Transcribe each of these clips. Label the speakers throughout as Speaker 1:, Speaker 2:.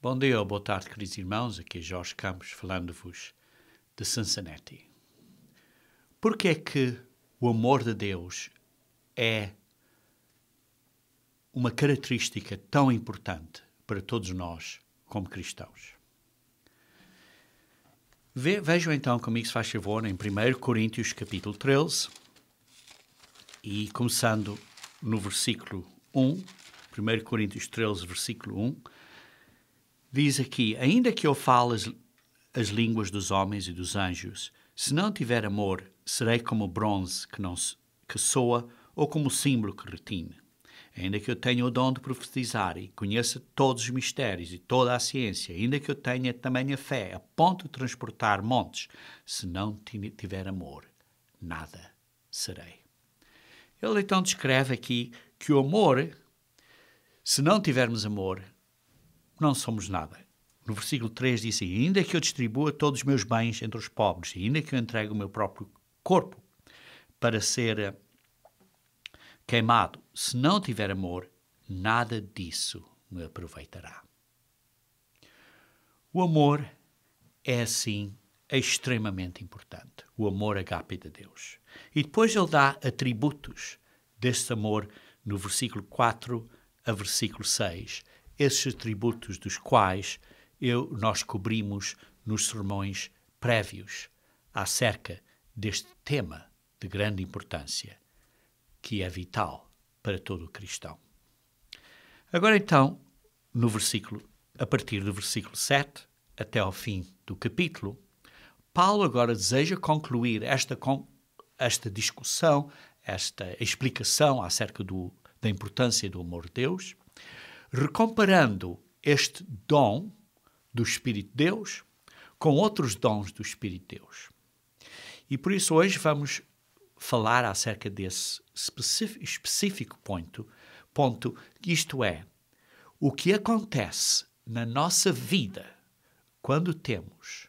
Speaker 1: Bom dia ou boa tarde, queridos irmãos. Aqui é Jorge Campos falando-vos de Cincinnati. Por que é que o amor de Deus é uma característica tão importante para todos nós como cristãos? Vejam então comigo, se faz favor, em 1 Coríntios capítulo 13 e começando no versículo 1, 1 Coríntios 13, versículo 1, diz aqui: ainda que eu fale as línguas dos homens e dos anjos, se não tiver amor, serei como bronze que soa ou como símbolo que retine. Ainda que eu tenha o dom de profetizar e conheça todos os mistérios e toda a ciência, ainda que eu tenha também a fé a ponto de transportar montes, se não tiver amor, nada serei. Ele então descreve aqui que o amor, se não tivermos amor, não somos nada. No versículo 3 diz assim: ainda que eu distribua todos os meus bens entre os pobres, ainda que eu entregue o meu próprio corpo para ser queimado, se não tiver amor, nada disso me aproveitará. O amor é, assim, extremamente importante. O amor agape de Deus. E depois ele dá atributos deste amor no versículo 4 a versículo 6. Esses atributos dos quais nós cobrimos nos sermões prévios acerca deste tema de grande importância, que é vital para todo o cristão. Agora então, a partir do versículo 7 até ao fim do capítulo, Paulo agora deseja concluir esta discussão, esta explicação acerca da importância do amor de Deus, recomparando este dom do Espírito de Deus com outros dons do Espírito de Deus. E por isso hoje vamos falar acerca desse específico ponto, isto é, o que acontece na nossa vida quando temos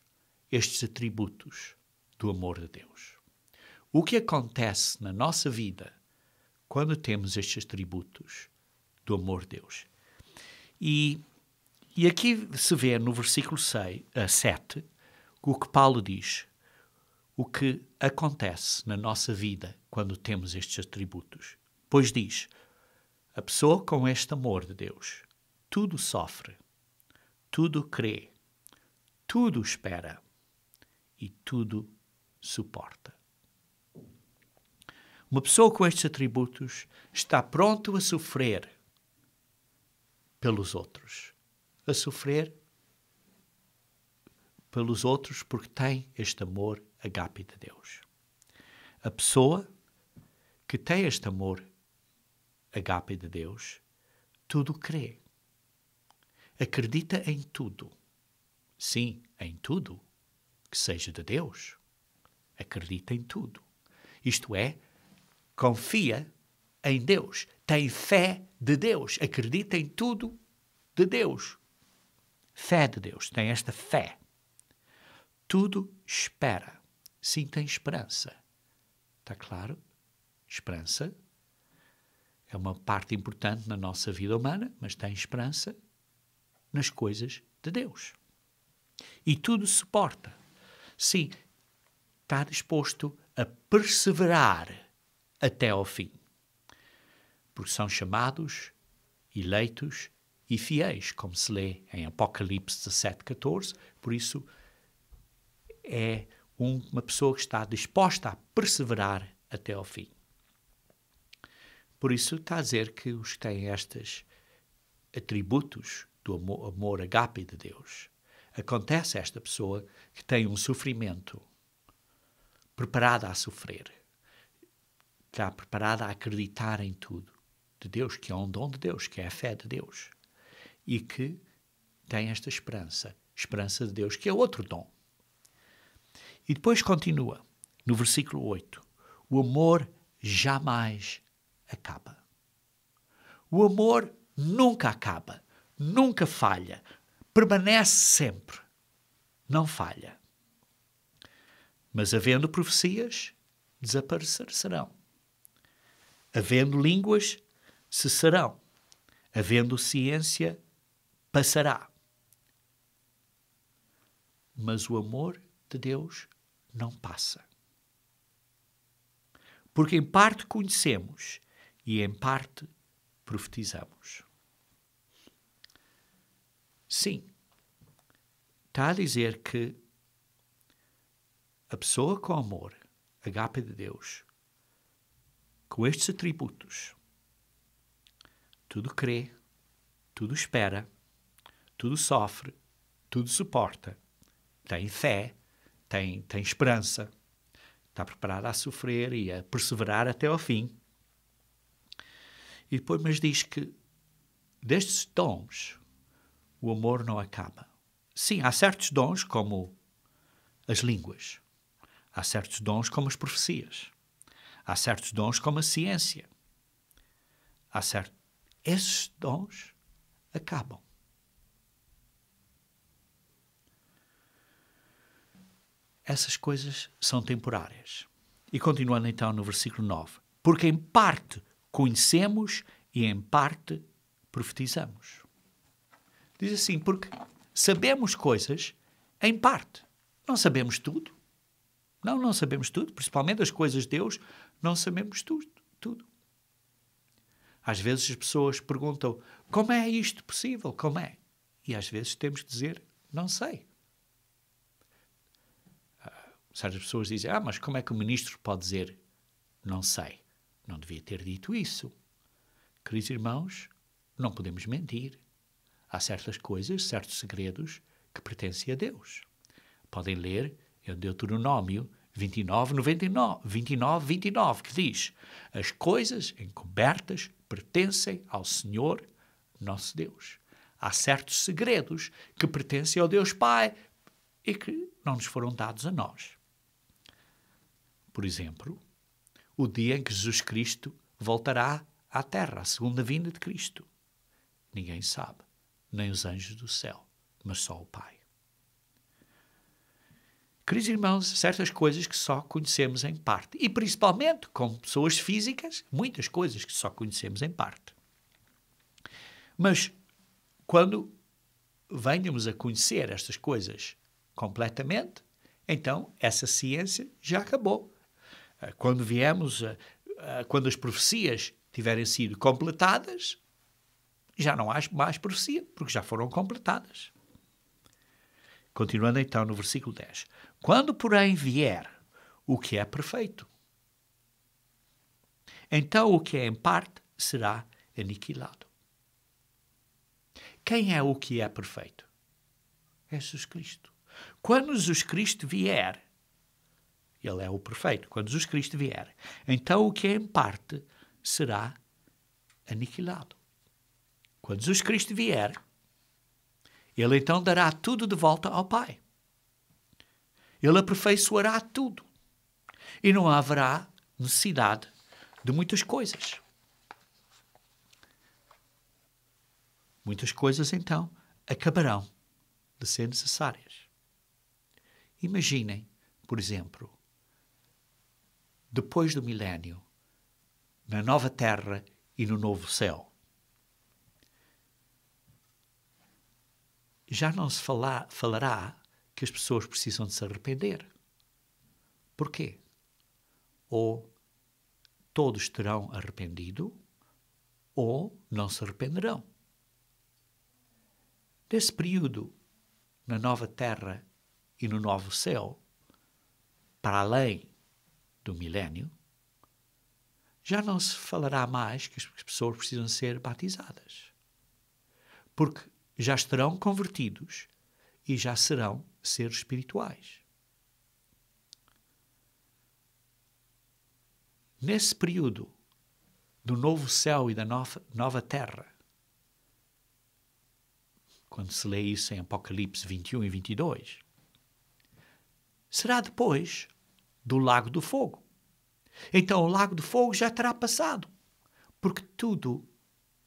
Speaker 1: estes atributos do amor de Deus. O que acontece na nossa vida quando temos estes atributos do amor de Deus. E aqui se vê no versículo 7 o que Paulo diz, o que acontece na nossa vida quando temos estes atributos. Pois diz, a pessoa com este amor de Deus tudo sofre, tudo crê, tudo espera e tudo suporta. Uma pessoa com estes atributos está pronto a sofrer pelos outros. A sofrer pelos outros porque tem este amor agape de Deus. A pessoa que tem este amor agape de Deus, tudo crê. Acredita em tudo. Sim, em tudo que seja de Deus. Acredita em tudo. Isto é, confia em Deus. Tem fé de Deus. Acredita em tudo de Deus. Fé de Deus. Tem esta fé. Tudo espera. Sim, tem esperança. Está claro? Esperança é uma parte importante na nossa vida humana, mas tem esperança nas coisas de Deus. E tudo suporta. Sim, está disposto a perseverar até ao fim. Porque são chamados, eleitos e fiéis, como se lê em Apocalipse 17:14. Por isso, é uma pessoa que está disposta a perseverar até ao fim. Por isso está a dizer que os que têm estes atributos do amor agape de Deus, acontece a esta pessoa que tem um sofrimento, preparada a sofrer, está preparada a acreditar em tudo de Deus, que é um dom de Deus, que é a fé de Deus, e que tem esta esperança de Deus, que é outro dom. E depois continua, no versículo 8, o amor jamais acaba. O amor nunca acaba, nunca falha, permanece sempre, não falha. Mas havendo profecias, desaparecerão. Havendo línguas, cessarão. Havendo ciência, passará. Mas o amor de Deus não passa. Porque em parte conhecemos e em parte profetizamos. Sim, está a dizer que a pessoa com amor, agape de Deus, com estes atributos, tudo crê, tudo espera, tudo sofre, tudo suporta, tem fé, tem esperança, está preparada a sofrer e a perseverar até ao fim. E depois, mas diz que destes dons o amor não acaba. Sim, há certos dons como as línguas, há certos dons como as profecias, há certos dons como a ciência, esses dons acabam. Essas coisas são temporárias. E continuando então no versículo 9. Porque em parte conhecemos e em parte profetizamos. Diz assim, porque sabemos coisas em parte. Não sabemos tudo. Não sabemos tudo. Principalmente as coisas de Deus, não sabemos tudo. Às vezes as pessoas perguntam, como é isto possível? Como é? E às vezes temos que dizer, não sei. Certas pessoas dizem, mas como é que o ministro pode dizer, não sei? Não devia ter dito isso. Queridos irmãos, não podemos mentir. Há certas coisas, certos segredos que pertencem a Deus. Podem ler em Deuteronômio 29, 29, que diz, as coisas encobertas pertencem ao Senhor, nosso Deus. Há certos segredos que pertencem ao Deus Pai e que não nos foram dados a nós. Por exemplo, o dia em que Jesus Cristo voltará à Terra, a segunda vinda de Cristo. Ninguém sabe, nem os anjos do céu, mas só o Pai. Queridos irmãos, certas coisas que só conhecemos em parte. E principalmente, como pessoas físicas, muitas coisas que só conhecemos em parte. Mas, quando venhamos a conhecer estas coisas completamente, então essa ciência já acabou. Quando quando as profecias tiverem sido completadas, já não há mais profecia, porque já foram completadas. Continuando então no versículo 10. Quando, porém, vier o que é perfeito, então o que é em parte será aniquilado. Quem é o que é perfeito? É Jesus Cristo. Quando Jesus Cristo vier, Ele é o perfeito. Quando Jesus Cristo vier, então o que é em parte será aniquilado. Quando Jesus Cristo vier, Ele então dará tudo de volta ao Pai. Ele aperfeiçoará tudo. E não haverá necessidade de muitas coisas. Muitas coisas, então, acabarão de ser necessárias. Imaginem, por exemplo, depois do milénio, na nova terra e no novo céu, já não se falará que as pessoas precisam de se arrepender. Porquê? Ou todos terão arrependido, ou não se arrependerão. Desse período, na nova terra e no novo céu, para além do milénio, já não se falará mais que as pessoas precisam ser batizadas. Porque já estarão convertidos e já serão seres espirituais. Nesse período do novo céu e da nova terra, quando se lê isso em Apocalipse 21 e 22, será depois do Lago do Fogo. Então o Lago do Fogo já terá passado, porque tudo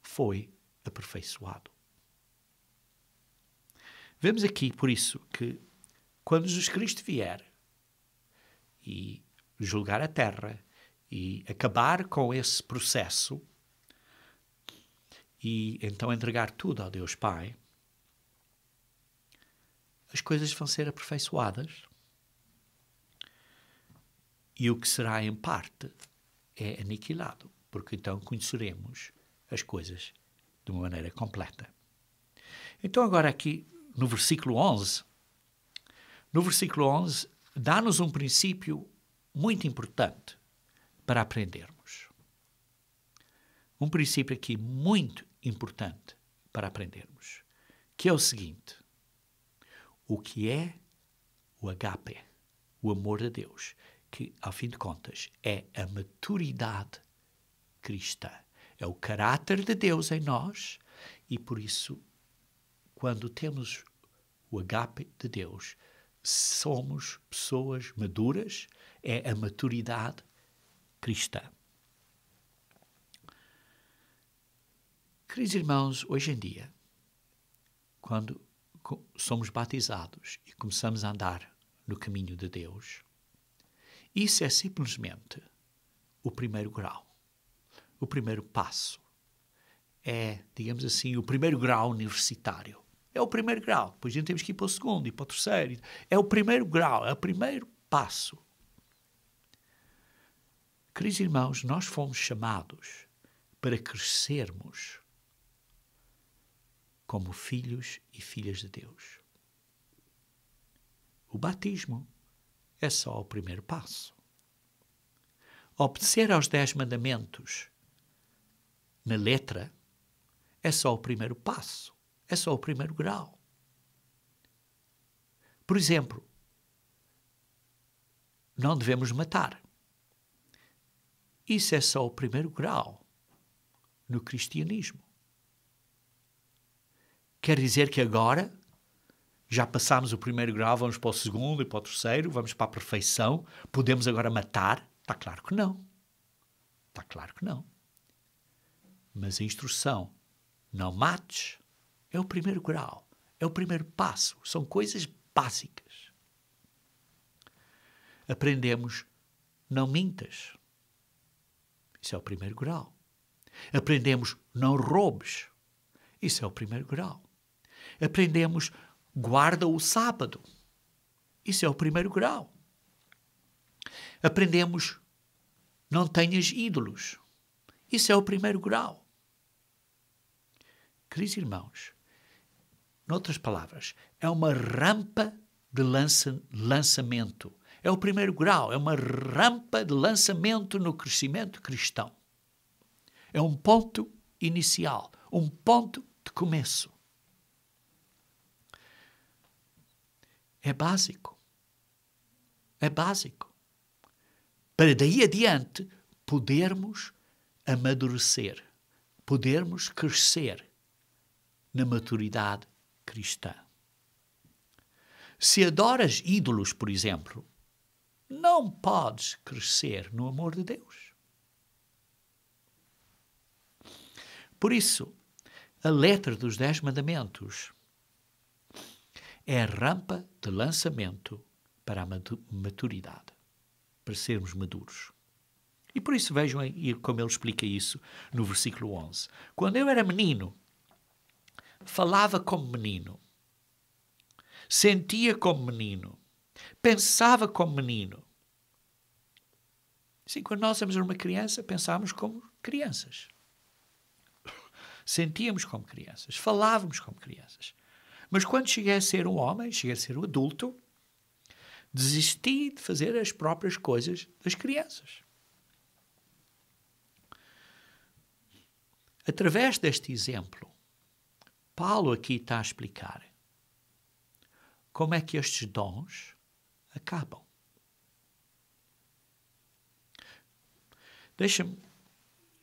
Speaker 1: foi aperfeiçoado. Vemos aqui, por isso, que quando Jesus Cristo vier e julgar a terra e acabar com esse processo e então entregar tudo ao Deus Pai, as coisas vão ser aperfeiçoadas e o que será em parte é aniquilado, porque então conheceremos as coisas de uma maneira completa. Então agora aqui no versículo 11, dá-nos um princípio muito importante para aprendermos. Um princípio aqui muito importante para aprendermos, que é o seguinte: o que é o agape, o amor de Deus, que, ao fim de contas, é a maturidade cristã. É o caráter de Deus em nós e, por isso, quando temos o agape de Deus, somos pessoas maduras, é a maturidade cristã. Queridos irmãos, hoje em dia, quando somos batizados e começamos a andar no caminho de Deus, isso é simplesmente o primeiro grau, o primeiro passo. É, digamos assim, o primeiro grau universitário. É o primeiro grau. Depois a gente temos que ir para o segundo e para o terceiro. É o primeiro grau, é o primeiro passo. Queridos irmãos, nós fomos chamados para crescermos como filhos e filhas de Deus. O batismo é só o primeiro passo. Obedecer aos 10 mandamentos na letra é só o primeiro passo, é só o primeiro grau. Por exemplo, não devemos matar. Isso é só o primeiro grau no cristianismo. Quer dizer que agora já passámos o primeiro grau, vamos para o segundo e para o terceiro, vamos para a perfeição, podemos agora matar? Está claro que não. Está claro que não. Mas a instrução, não mates, é o primeiro grau, é o primeiro passo, são coisas básicas. Aprendemos, não mintas. Isso é o primeiro grau. Aprendemos, não roubes. Isso é o primeiro grau. Aprendemos, guarda o sábado. Isso é o primeiro grau. Aprendemos, não tenhas ídolos. Isso é o primeiro grau. Queridos irmãos, noutras palavras, é uma rampa de lançamento. É o primeiro grau, é uma rampa de lançamento no crescimento cristão. É um ponto inicial, um ponto de começo. É básico. É básico. Para daí adiante podermos amadurecer, podermos crescer na maturidade cristã. Se adoras ídolos, por exemplo, não podes crescer no amor de Deus. Por isso, a letra dos 10 mandamentos é a rampa de lançamento para a maturidade, para sermos maduros. E por isso vejam aí como ele explica isso no versículo 11. Quando eu era menino, falava como menino, sentia como menino, pensava como menino. Sim, quando nós éramos uma criança, pensávamos como crianças. Sentíamos como crianças, falávamos como crianças. Mas quando cheguei a ser um homem, cheguei a ser um adulto, desisti de fazer as próprias coisas das crianças. Através deste exemplo, Paulo aqui está a explicar como é que estes dons acabam. Deixa-me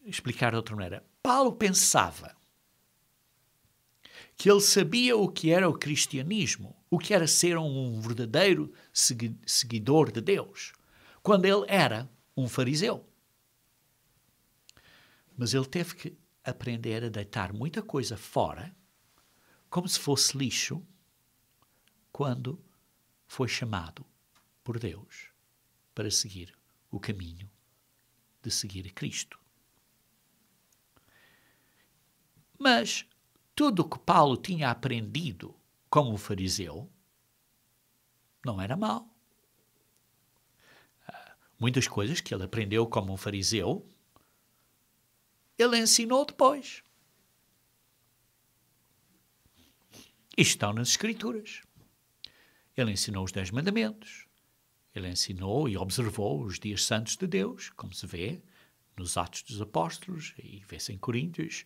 Speaker 1: explicar de outra maneira. Paulo pensava que ele sabia o que era o cristianismo, o que era ser um verdadeiro seguidor de Deus, quando ele era um fariseu. Mas ele teve que aprender a deitar muita coisa fora, como se fosse lixo, quando foi chamado por Deus para seguir o caminho de seguir a Cristo. Mas tudo o que Paulo tinha aprendido como um fariseu não era mau. Muitas coisas que ele aprendeu como um fariseu, ele ensinou depois. E estão nas Escrituras. Ele ensinou os 10 mandamentos. Ele ensinou e observou os dias santos de Deus, como se vê nos Atos dos Apóstolos, e vê-se em Coríntios,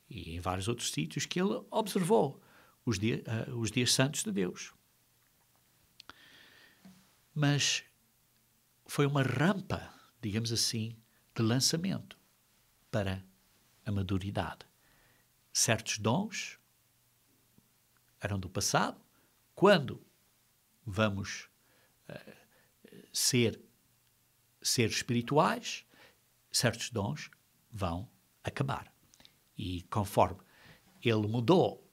Speaker 1: e em vários outros sítios, que ele observou os dias santos de Deus. Mas foi uma rampa, digamos assim, de lançamento para a maturidade. Certos dons eram do passado. Quando vamos ser espirituais, certos dons vão acabar. E conforme ele mudou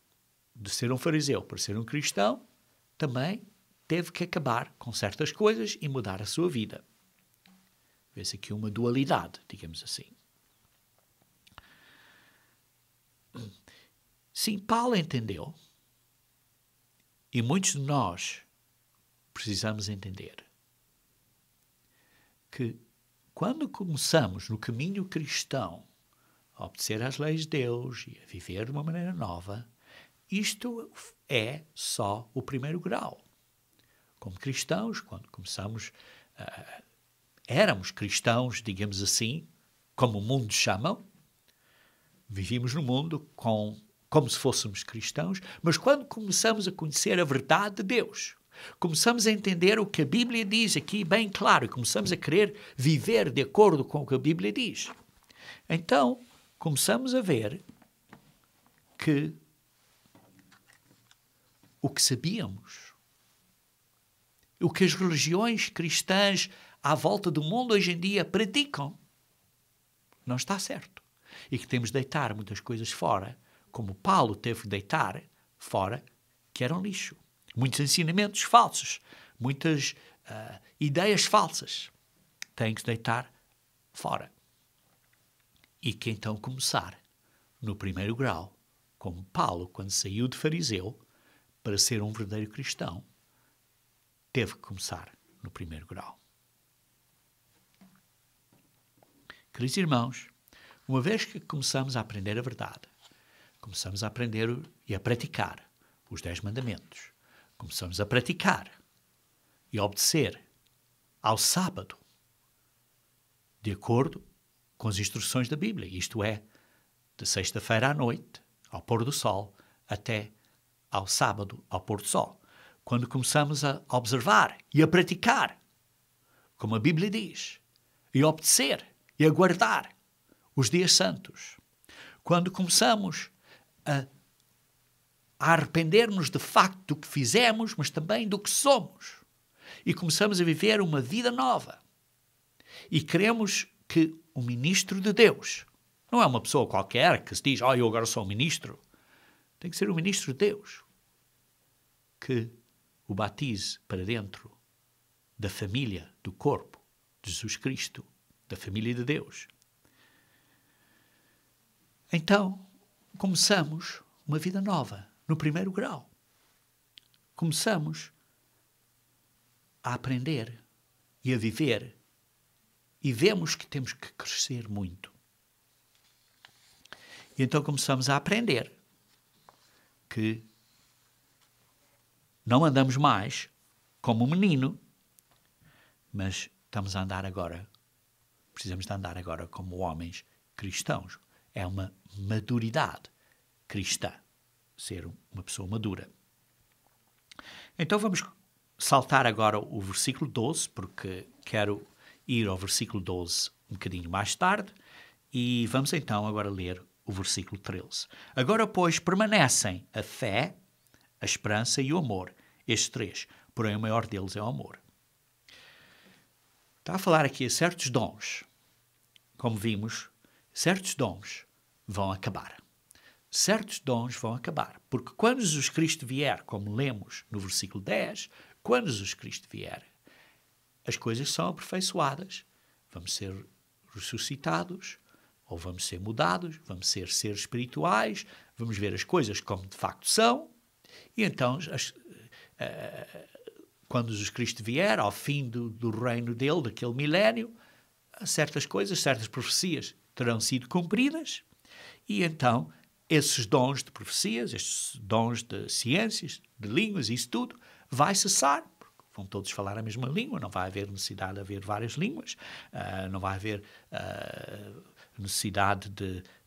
Speaker 1: de ser um fariseu para ser um cristão, também teve que acabar com certas coisas e mudar a sua vida. Vê-se aqui uma dualidade, digamos assim. Sim, Paulo entendeu, e muitos de nós precisamos entender, que quando começamos no caminho cristão a obedecer às leis de Deus e a viver de uma maneira nova, isto é só o primeiro grau. Como cristãos, quando começamos, éramos cristãos, digamos assim, como o mundo chama, vivíamos no mundo como se fôssemos cristãos, mas quando começamos a conhecer a verdade de Deus, começamos a entender o que a Bíblia diz aqui bem claro, e começamos a querer viver de acordo com o que a Bíblia diz, então começamos a ver que o que sabíamos, o que as religiões cristãs à volta do mundo hoje em dia praticam, não está certo. E que temos de deitar muitas coisas fora, como Paulo teve de deitar fora, que eram lixo. Muitos ensinamentos falsos, muitas ideias falsas, têm que deitar fora. E que então começar no primeiro grau, como Paulo, quando saiu de fariseu, para ser um verdadeiro cristão, teve que começar no primeiro grau. Queridos irmãos, uma vez que começamos a aprender a verdade, começamos a aprender e a praticar os 10 mandamentos, começamos a praticar e a obedecer ao sábado, de acordo com as instruções da Bíblia, isto é, de sexta-feira à noite, ao pôr do sol, até ao sábado, ao pôr do sol. Quando começamos a observar e a praticar, como a Bíblia diz, e a obedecer e a guardar os dias santos, quando começamos a arrepender-nos de facto do que fizemos, mas também do que somos, e começamos a viver uma vida nova, e queremos que o ministro de Deus, não é uma pessoa qualquer que se diz, eu agora sou um ministro, tem que ser o ministro de Deus, que o batize para dentro da família, do corpo de Jesus Cristo, da família de Deus. Então, começamos uma vida nova, no primeiro grau. Começamos a aprender e a viver, e vemos que temos que crescer muito. E então começamos a aprender que não andamos mais como um menino, mas estamos a andar agora, precisamos de andar agora como homens cristãos. É uma maduridade cristã, ser uma pessoa madura. Então vamos saltar agora o versículo 12, porque quero ir ao versículo 12 um bocadinho mais tarde, e vamos então agora ler o versículo 13. Agora, pois, permanecem a fé, a esperança e o amor, estes 3, porém o maior deles é o amor. Está a falar aqui a certos dons, como vimos, certos dons vão acabar. Certos dons vão acabar, porque quando Jesus Cristo vier, como lemos no versículo 10, quando Jesus Cristo vier, as coisas são aperfeiçoadas, vamos ser ressuscitados, ou vamos ser mudados, vamos ser seres espirituais, vamos ver as coisas como de facto são, e então quando Jesus Cristo vier, ao fim do reino dele, daquele milénio, certas coisas, certas profecias terão sido cumpridas e então esses dons de profecias, estes dons de ciências, de línguas, isso tudo, vai cessar. Vão todos falar a mesma língua, não vai haver necessidade de haver várias línguas, não vai haver necessidade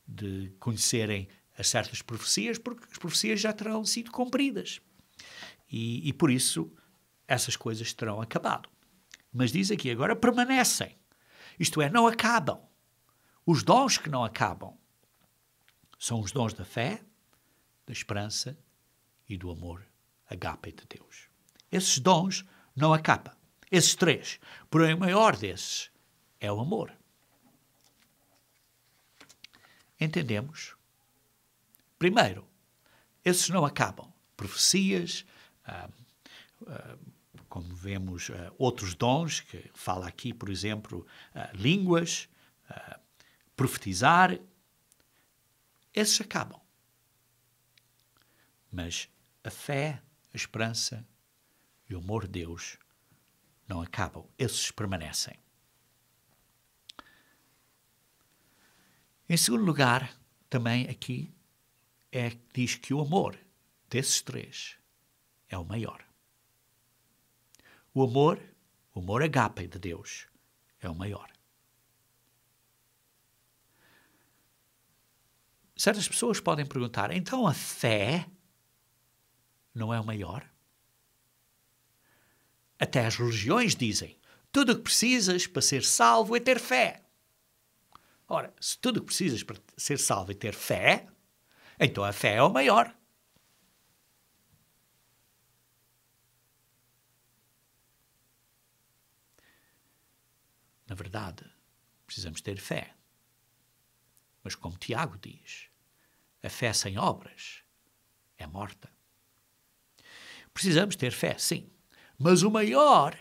Speaker 1: de conhecerem as certas profecias, porque as profecias já terão sido cumpridas. E por isso essas coisas terão acabado. Mas diz aqui, agora permanecem. Isto é, não acabam. Os dons que não acabam são os dons da fé, da esperança e do amor, agape de Deus. Esses dons não acabam. Esses três. Porém, o maior desses é o amor. Entendemos? Primeiro, esses não acabam. Profecias, como vemos, outros dons, que fala aqui, por exemplo, línguas, profetizar, esses acabam. Mas a fé, a esperança e o amor de Deus não acabam. Esses permanecem. Em segundo lugar, também aqui, diz que o amor desses três é o maior. O amor agape de Deus é o maior. Certas pessoas podem perguntar, então a fé não é o maior? Até as religiões dizem, tudo o que precisas para ser salvo é ter fé. Ora, se tudo o que precisas para ser salvo é ter fé, então a fé é o maior. Na verdade, precisamos ter fé. Mas como Tiago diz, a fé sem obras é morta. Precisamos ter fé, sim. Mas o maior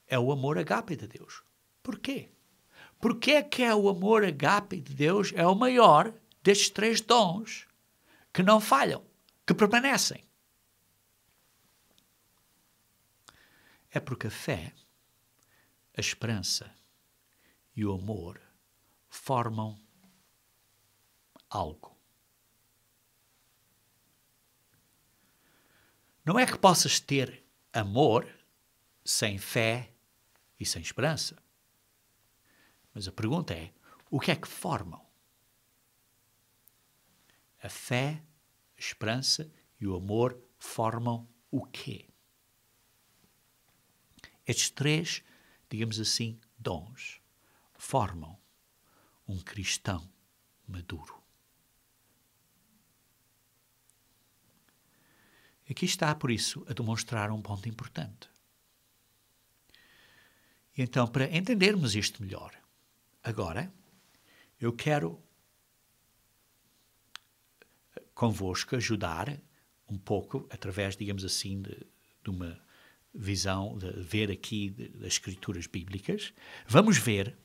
Speaker 1: é o amor agape de Deus. Porquê? Porque é que o amor agape de Deus é o maior destes três dons que não falham, que permanecem. É porque a fé, a esperança e o amor formam algo. Não é que possas ter amor sem fé e sem esperança. Mas a pergunta é, o que é que formam? A fé, a esperança e o amor formam o quê? Estes três, digamos assim, dons, formam um cristão maduro. Aqui está, por isso, a demonstrar um ponto importante. E então, para entendermos isto melhor, agora, eu quero convosco ajudar um pouco, através, digamos assim, de uma visão, de ver aqui das escrituras bíblicas. Vamos ver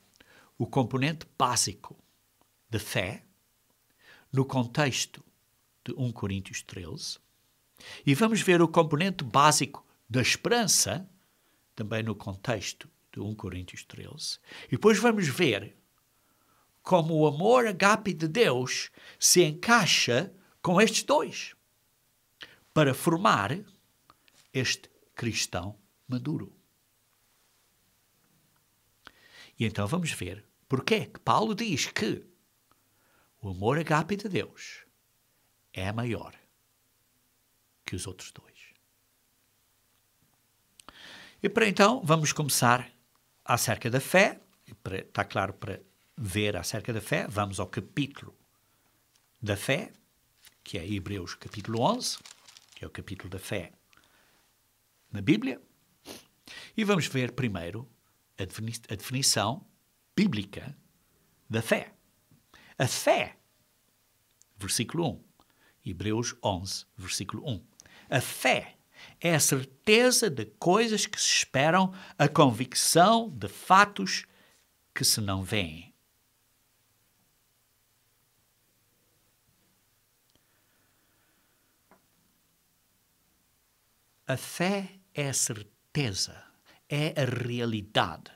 Speaker 1: o componente básico da fé no contexto de 1 Coríntios 13 e vamos ver o componente básico da esperança também no contexto de 1 Coríntios 13 e depois vamos ver como o amor agape de Deus se encaixa com estes dois para formar este cristão maduro. E então vamos ver porque é que Paulo diz que o amor agape de Deus é maior que os outros dois. E para então vamos começar acerca da fé. Está claro, para ver acerca da fé, vamos ao capítulo da fé, que é Hebreus capítulo 11, que é o capítulo da fé na Bíblia. E vamos ver primeiro a definição bíblica da fé. A fé, versículo 1, Hebreus 11, versículo 1. A fé é a certeza de coisas que se esperam, a convicção de fatos que se não veem. A fé é a certeza, é a realidade.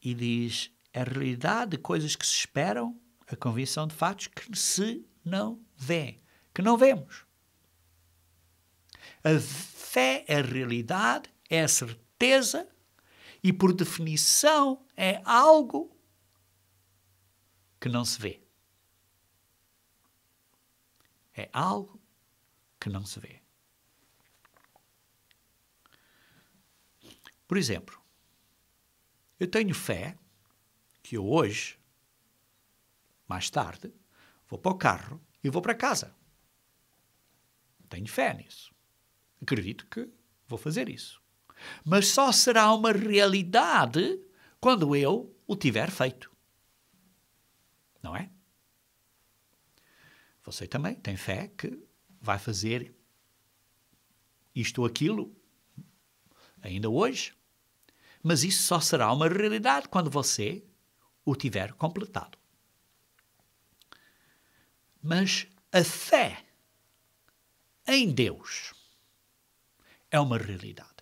Speaker 1: E diz, é a realidade de coisas que se esperam, a convicção de fatos que se não vê, que não vemos. A fé é a realidade, é a certeza e, por definição, é algo que não se vê. É algo que não se vê. Por exemplo, eu tenho fé que eu hoje, mais tarde, vou para o carro e vou para casa. Tenho fé nisso. Acredito que vou fazer isso. Mas só será uma realidade quando eu o tiver feito. Não é? Você também tem fé que vai fazer isto ou aquilo ainda hoje. Mas isso só será uma realidade quando você o tiver completado. Mas a fé em Deus é uma realidade.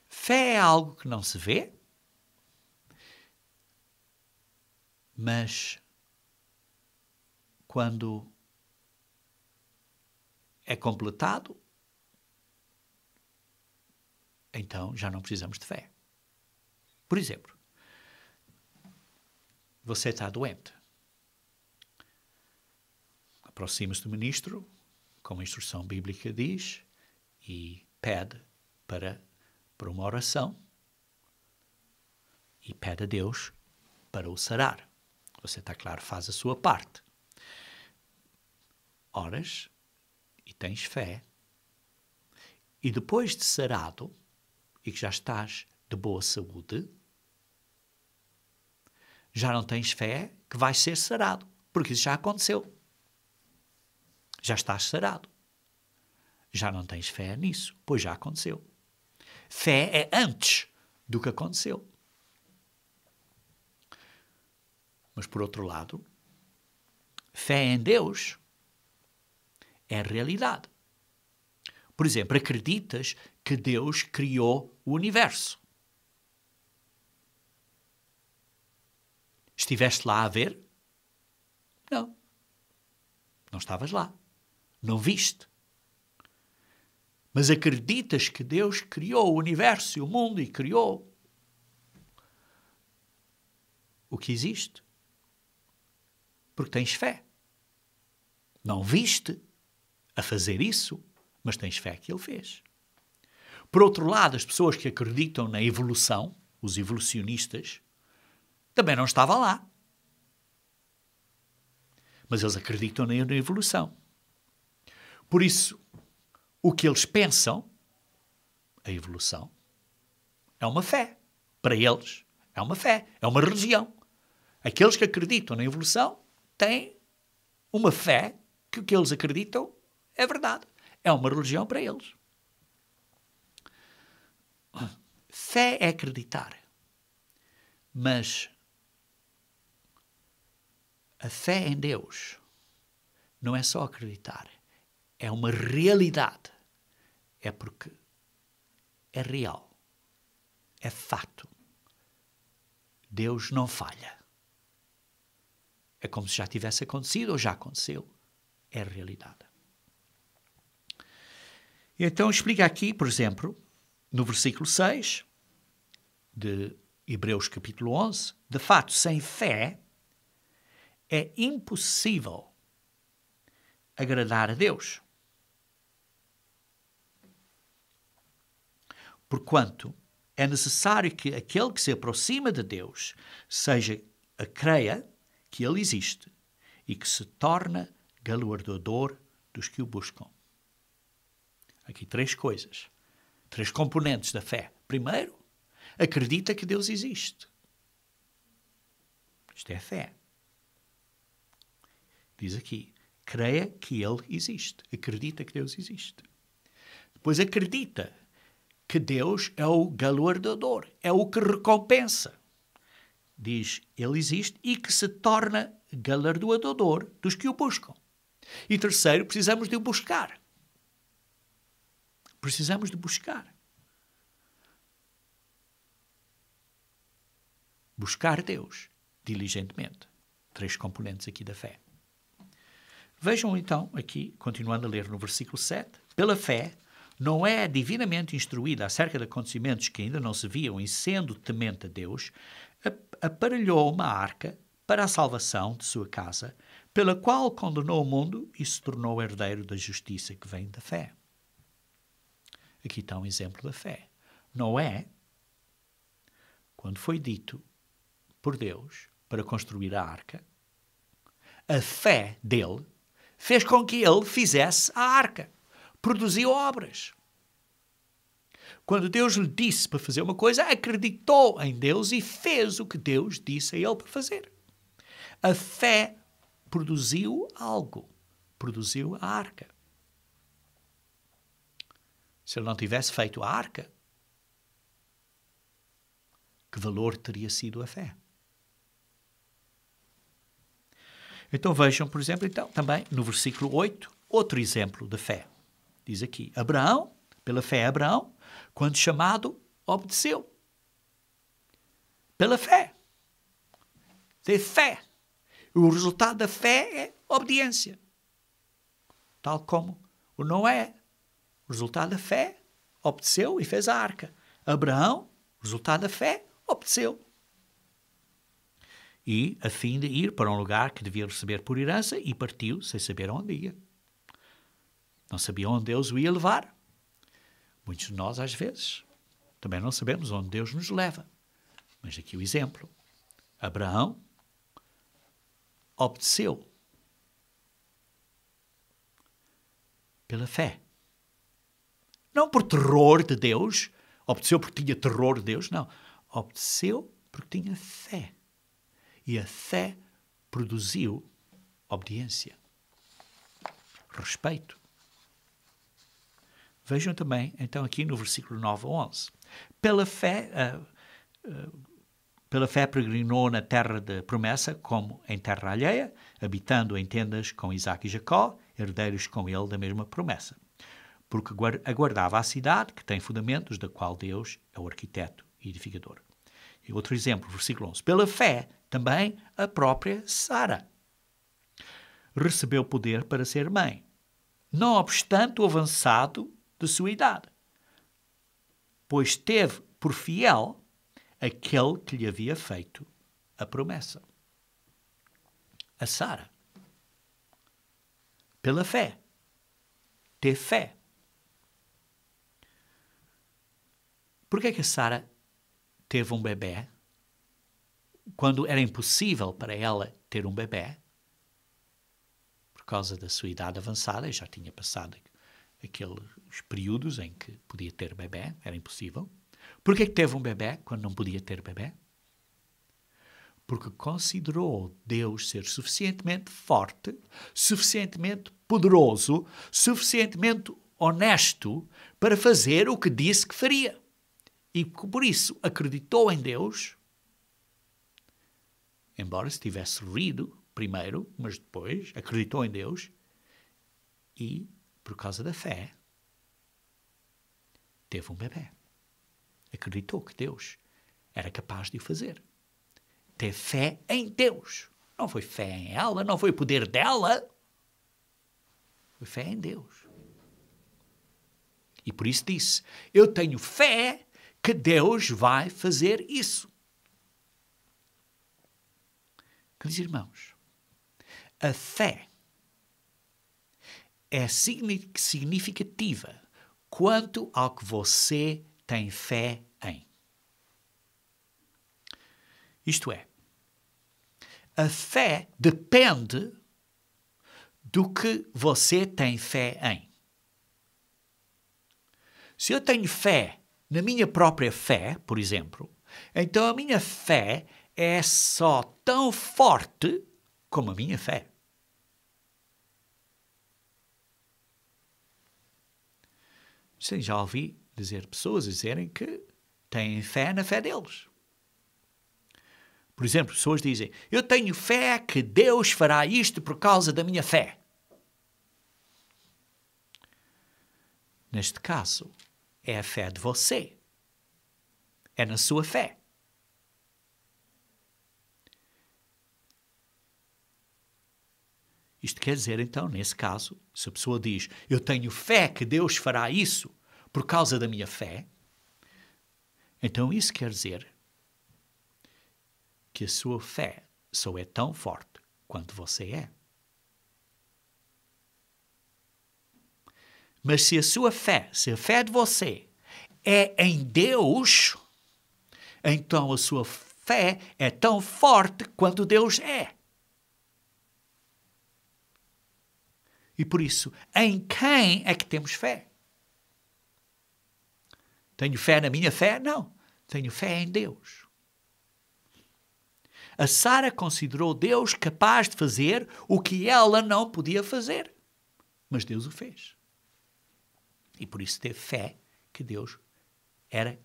Speaker 1: Fé é algo que não se vê, mas quando é completado, então já não precisamos de fé. Por exemplo, você está doente. Aproxima-se do ministro, como a instrução bíblica diz, e pede para uma oração e pede a Deus para o sarar. Você está claro, faz a sua parte. Oras e tens fé. E depois de sarado, e que já estás de boa saúde, já não tens fé que vais ser sarado, porque isso já aconteceu. Já estás sarado. Já não tens fé nisso, pois já aconteceu. Fé é antes do que aconteceu. Mas, por outro lado, fé em Deus é a realidade. Por exemplo, acreditas que Deus criou o universo? Estiveste lá a ver? Não. Não estavas lá. Não viste. Mas acreditas que Deus criou o universo e o mundo e criou o que existe? Porque tens fé. Não viste a fazer isso, mas tens fé que Ele fez. Por outro lado, as pessoas que acreditam na evolução, os evolucionistas, também não estavam lá. Mas eles acreditam na evolução. Por isso, o que eles pensam, a evolução, é uma fé. Para eles, é uma fé, é uma religião. Aqueles que acreditam na evolução têm uma fé que o que eles acreditam é verdade. É uma religião para eles. Fé é acreditar. Mas a fé em Deus não é só acreditar. É uma realidade. É porque é real. É fato. Deus não falha. É como se já tivesse acontecido ou já aconteceu. É a realidade. E então explica aqui, por exemplo, no versículo 6 de Hebreus capítulo 11, de fato, sem fé é impossível agradar a Deus. Porquanto é necessário que aquele que se aproxima de Deus creia que Ele existe e que se torna galardoador dos que o buscam. Aqui 3 coisas, 3 componentes da fé. Primeiro, acredita que Deus existe. Isto é a fé. Diz aqui, creia que Ele existe. Acredita que Deus existe. Depois acredita que Deus é o galardoador, é o que recompensa. Diz, Ele existe e que se torna galardoador dos que o buscam. E terceiro, precisamos de o buscar. Precisamos de buscar. Buscar Deus diligentemente. 3 componentes aqui da fé. Vejam então aqui, continuando a ler no versículo 7, pela fé, Noé, divinamente instruído acerca de acontecimentos que ainda não se viam e sendo temente a Deus, aparelhou uma arca para a salvação de sua casa, pela qual condenou o mundo e se tornou herdeiro da justiça que vem da fé. Aqui está um exemplo da fé. Noé, quando foi dito por Deus para construir a arca, a fé dele fez com que ele fizesse a arca, produziu obras. Quando Deus lhe disse para fazer uma coisa, acreditou em Deus e fez o que Deus disse a ele para fazer. A fé produziu algo, produziu a arca. Se ele não tivesse feito a arca, que valor teria sido a fé? Então vejam, por exemplo, também no versículo 8, outro exemplo de fé. Diz aqui, Abraão, pela fé Abraão, quando chamado, obedeceu. Pela fé. Teve fé. O resultado da fé é obediência. Tal como o Noé. O resultado da fé, obedeceu e fez a arca. Abraão, o resultado da fé, obedeceu. E a fim de ir para um lugar que devia receber por herança, e partiu sem saber onde ia. Não sabia onde Deus o ia levar. Muitos de nós, às vezes, também não sabemos onde Deus nos leva. Mas aqui o exemplo. Abraão obedeceu pela fé. Não por terror de Deus, obedeceu porque tinha terror de Deus, não. Obedeceu porque tinha fé. E a fé produziu obediência, respeito. Vejam também, então, aqui no versículo 9 a 11. Pela fé peregrinou na terra de promessa, como em terra alheia, habitando em tendas com Isaque e Jacó, herdeiros com ele da mesma promessa. Porque aguardava a cidade que tem fundamentos, da qual Deus é o arquiteto e edificador. E outro exemplo, versículo 11. Pela fé, também a própria Sara recebeu poder para ser mãe, não obstante o avançado de sua idade, pois teve por fiel aquele que lhe havia feito a promessa. A Sara, pela fé, teve fé. Por que a Sara teve um bebê quando era impossível para ela ter um bebê? Por causa da sua idade avançada, já tinha passado aqueles períodos em que podia ter bebê, era impossível. Por que teve um bebê quando não podia ter bebê? Porque considerou Deus ser suficientemente forte, suficientemente poderoso, suficientemente honesto para fazer o que disse que faria. E por isso acreditou em Deus, embora se tivesse rido primeiro, mas depois acreditou em Deus e, por causa da fé, teve um bebê. Acreditou que Deus era capaz de o fazer. Teve fé em Deus. Não foi fé em ela, não foi o poder dela. Foi fé em Deus. E por isso disse, eu tenho fé que Deus vai fazer isso. Queridos irmãos, a fé é significativa quanto ao que você tem fé em. Isto é, a fé depende do que você tem fé em. Se eu tenho fé na minha própria fé, por exemplo, então a minha fé é só tão forte como a minha fé. Sim, já ouvi pessoas dizerem que têm fé na fé deles. Por exemplo, pessoas dizem, eu tenho fé que Deus fará isto por causa da minha fé. Neste caso, é a fé de você. É na sua fé. Isto quer dizer, então, nesse caso, se a pessoa diz, eu tenho fé que Deus fará isso por causa da minha fé, então isso quer dizer que a sua fé só é tão forte quanto você é. Mas se a sua fé, se a fé de você é em Deus, então a sua fé é tão forte quanto Deus é. E por isso, em quem é que temos fé? Tenho fé na minha fé? Não. Tenho fé em Deus. A Sara considerou Deus capaz de fazer o que ela não podia fazer. Mas Deus o fez. E por isso teve fé que Deus era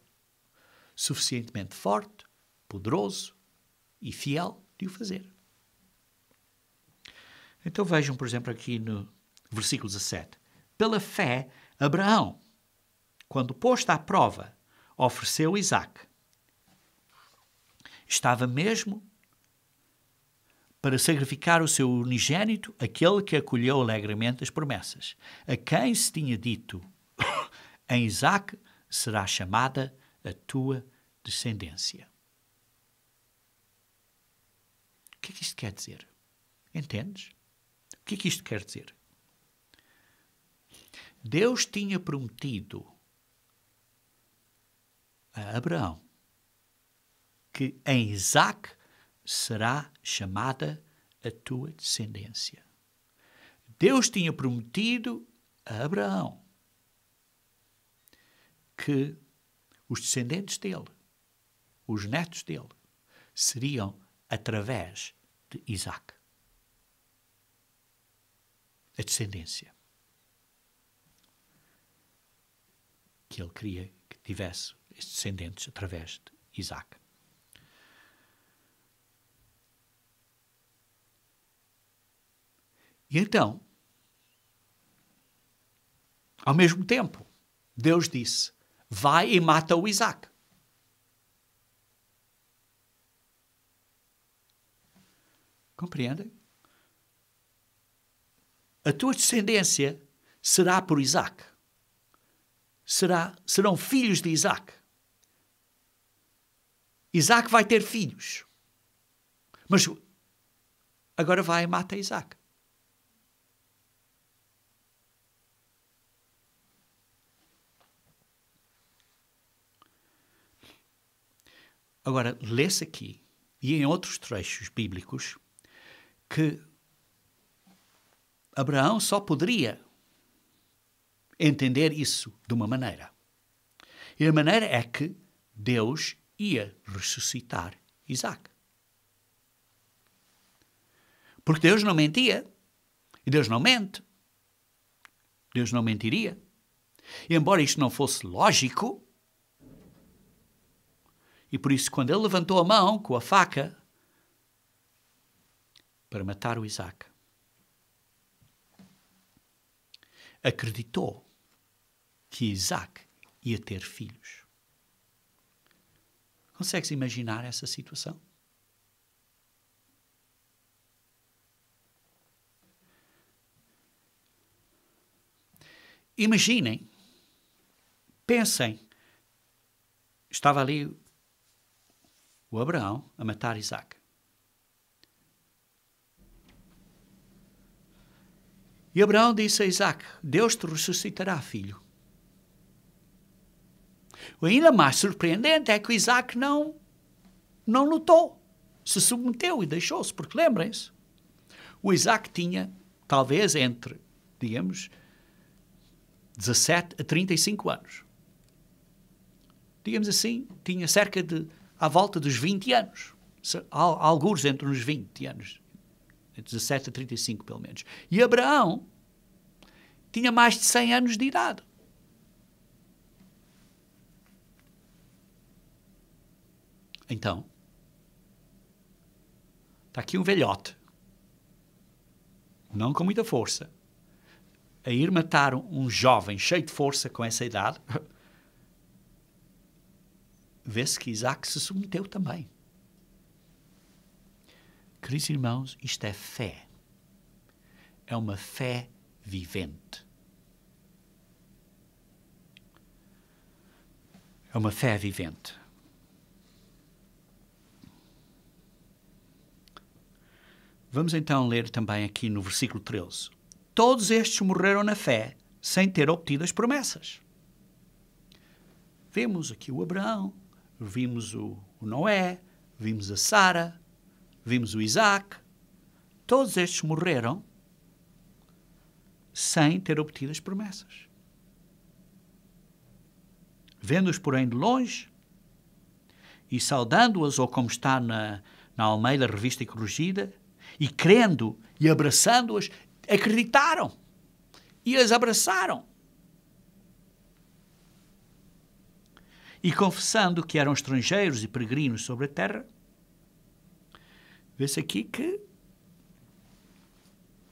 Speaker 1: suficientemente forte, poderoso e fiel de o fazer. Então vejam, por exemplo, aqui no versículo 17. Pela fé, Abraão, quando posto à prova, ofereceu Isaque. Estava mesmo para sacrificar o seu unigênito, aquele que acolheu alegremente as promessas, a quem se tinha dito, em Isaque será chamada a tua descendência. O que é que isto quer dizer? Entendes? O que é que isto quer dizer? Deus tinha prometido a Abraão que em Isaque será chamada a tua descendência. Deus tinha prometido a Abraão que os descendentes dele, os netos dele, seriam através de Isaque. A descendência. Que ele queria que tivesse estes descendentes através de Isaque. E então, ao mesmo tempo, Deus disse, vai e mata o Isaque. Compreendem? A tua descendência será por Isaque. Serão filhos de Isaque. Isaque vai ter filhos. Mas agora vai e mata Isaque. Agora, lê-se aqui, e em outros trechos bíblicos, que Abraão só poderia entender isso de uma maneira. E a maneira é que Deus ia ressuscitar Isaque. Porque Deus não mentia. E Deus não mente. Deus não mentiria. E embora isto não fosse lógico, e por isso quando ele levantou a mão com a faca para matar o Isaque, acreditou que Isaque ia ter filhos. Consegues imaginar essa situação? Imaginem, pensem, estava ali o Abraão a matar Isaque. E Abraão disse a Isaque, Deus te ressuscitará, filho. O ainda mais surpreendente é que o Isaque não notou, se submeteu e deixou-se, porque lembrem-se, o Isaque tinha, talvez entre, digamos, 17 a 35 anos. Digamos assim, tinha cerca de, à volta dos 20 anos. Alguns entre os 20 anos. Entre 17 a 35, pelo menos. E Abraão tinha mais de 100 anos de idade. Então, está aqui um velhote, não com muita força, a ir matar um jovem cheio de força com essa idade, vê-se que Isaac se submeteu também. Queridos irmãos, isto é fé. É uma fé vivente. É uma fé vivente. Vamos então ler também aqui no versículo 13. Todos estes morreram na fé, sem ter obtido as promessas. Vimos aqui o Abraão, vimos o Noé, vimos a Sara, vimos o Isaac. Todos estes morreram sem ter obtido as promessas. Vendo-os, porém, de longe e saudando-os, ou como está na Almeida Revista e Corrigida, e crendo e abraçando-as, acreditaram e as abraçaram. E confessando que eram estrangeiros e peregrinos sobre a terra, vê-se aqui que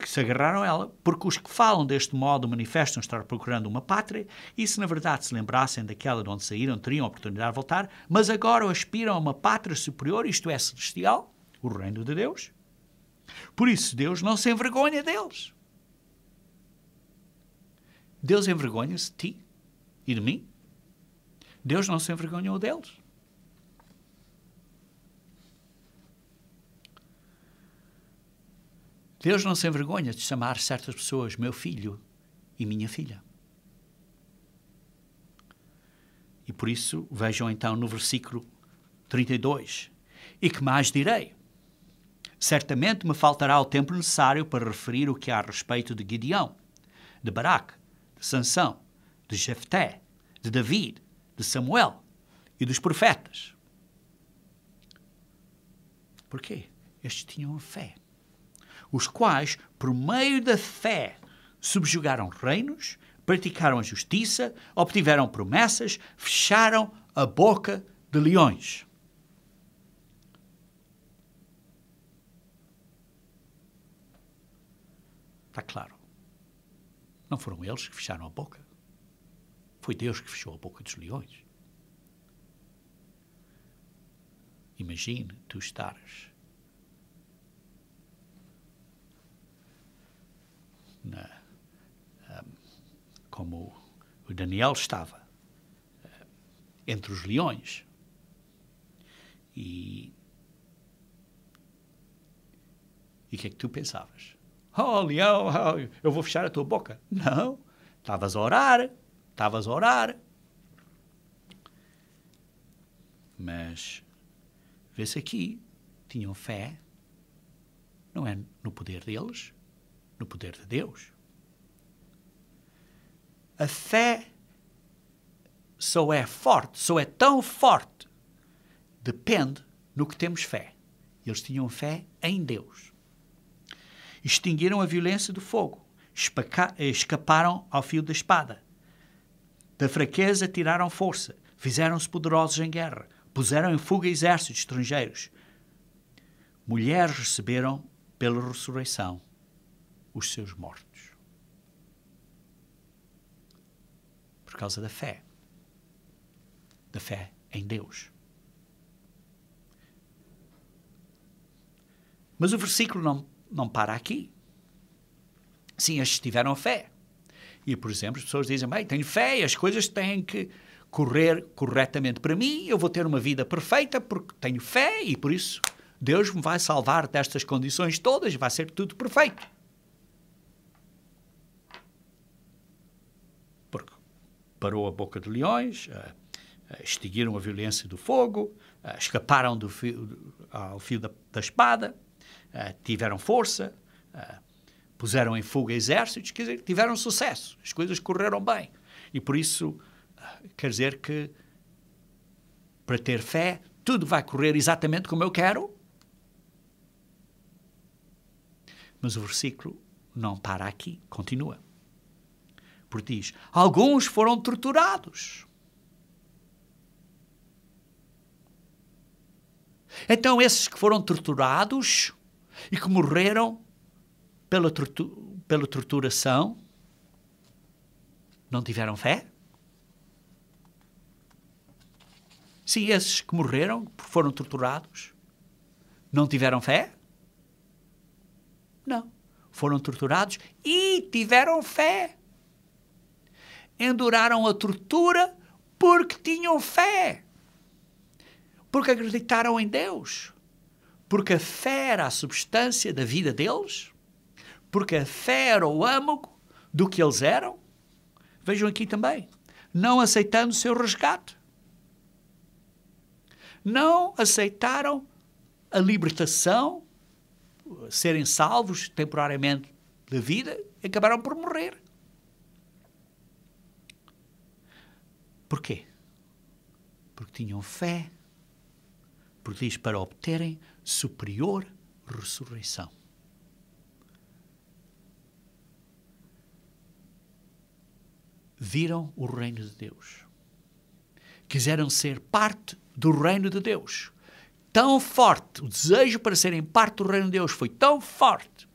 Speaker 1: se agarraram a ela, porque os que falam deste modo manifestam estar procurando uma pátria, e se na verdade se lembrassem daquela de onde saíram, teriam a oportunidade de voltar, mas agora aspiram a uma pátria superior, isto é, celestial, o reino de Deus. Por isso, Deus não se envergonha deles. Deus envergonha-se de ti e de mim. Deus não se envergonhou deles. Deus não se envergonha de chamar certas pessoas meu filho e minha filha. E por isso, vejam então no versículo 32. E que mais direi? Certamente me faltará o tempo necessário para referir o que há a respeito de Gideão, de Baraque, de Sansão, de Jefté, de David, de Samuel e dos profetas. Porquê? Estes tinham fé, os quais, por meio da fé, subjugaram reinos, praticaram a justiça, obtiveram promessas, fecharam a boca de leões. Está claro. Não foram eles que fecharam a boca. Foi Deus que fechou a boca dos leões. Imagine tu estares como o Daniel estava, entre os leões. E o que é que tu pensavas? Oh, leão, eu vou fechar a tua boca. Não, estavas a orar. Mas, vê-se aqui, tinham fé, não é no poder deles, no poder de Deus. A fé só é forte, só é tão forte, depende no que temos fé. Eles tinham fé em Deus. Extinguiram a violência do fogo, escaparam ao fio da espada. Da fraqueza tiraram força, fizeram-se poderosos em guerra, puseram em fuga exércitos estrangeiros. Mulheres receberam pela ressurreição os seus mortos. Por causa da fé em Deus. Mas o versículo não para aqui. Sim, estes tiveram fé. E, por exemplo, as pessoas dizem, bem, tenho fé e as coisas têm que correr corretamente para mim, eu vou ter uma vida perfeita porque tenho fé e, por isso, Deus me vai salvar destas condições todas e vai ser tudo perfeito. Porque parou a boca de leões, extinguiram a violência do fogo, escaparam ao fio da espada, tiveram força, puseram em fuga exércitos, quer dizer, tiveram sucesso, as coisas correram bem. E por isso, quer dizer que para ter fé, tudo vai correr exatamente como eu quero. Mas o versículo não para aqui, continua. Porque diz, alguns foram torturados. Então esses que foram torturados e que morreram pela torturação, Não tiveram fé? Sim, esses que morreram, porque foram torturados, não tiveram fé? Não. Foram torturados e tiveram fé. Enduraram a tortura porque tinham fé. Porque acreditaram em Deus. Porque a fé era a substância da vida deles. Porque a fé era o âmago do que eles eram. Vejam aqui também. Não aceitando o seu resgate. Não aceitaram a libertação, serem salvos temporariamente da vida, e acabaram por morrer. Porquê? Porque tinham fé. Porque diz para obterem superior ressurreição. Viram o reino de Deus. Quiseram ser parte do reino de Deus. Tão forte, o desejo para serem parte do reino de Deus foi tão forte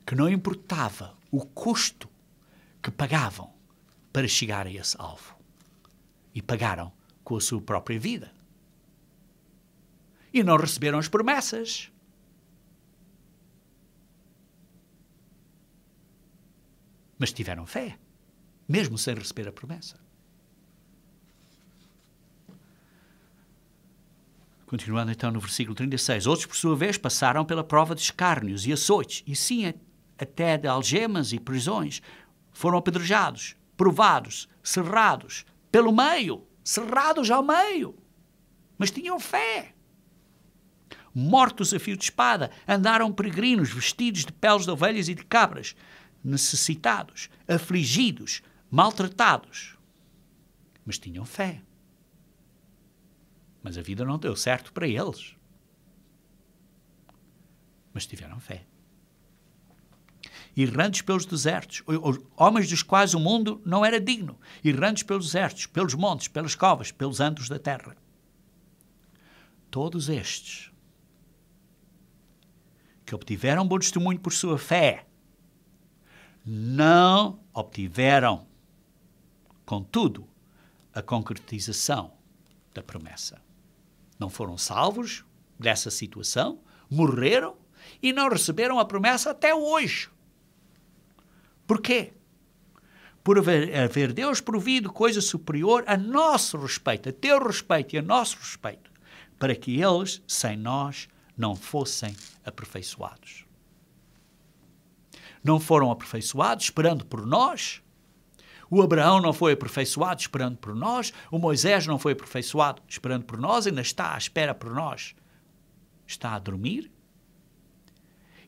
Speaker 1: que não importava o custo que pagavam para chegar a esse alvo. E pagaram com a sua própria vida. E não receberam as promessas. Mas tiveram fé, mesmo sem receber a promessa. Continuando então no versículo 36. Outros, por sua vez, passaram pela prova de escárnios e açoites, e sim, até de algemas e prisões. Foram apedrejados, provados, cerrados, pelo meio, cerrados ao meio. Mas tinham fé. Mortos a fio de espada, andaram peregrinos, vestidos de peles de ovelhas e de cabras, necessitados, afligidos, maltratados. Mas tinham fé. Mas a vida não deu certo para eles. Mas tiveram fé. Errantes pelos desertos, homens dos quais o mundo não era digno, errantes pelos desertos, pelos montes, pelas covas, pelos antros da terra. Todos estes que obtiveram bom testemunho por sua fé, não obtiveram, contudo, a concretização da promessa. Não foram salvos dessa situação, morreram e não receberam a promessa até hoje. Porquê? Por haver Deus provido coisa superior a nosso respeito, a teu respeito e a nosso respeito, para que eles, sem nós, não fossem aperfeiçoados. Não foram aperfeiçoados esperando por nós. O Abraão não foi aperfeiçoado esperando por nós. O Moisés não foi aperfeiçoado esperando por nós. Ainda está à espera por nós. Está a dormir.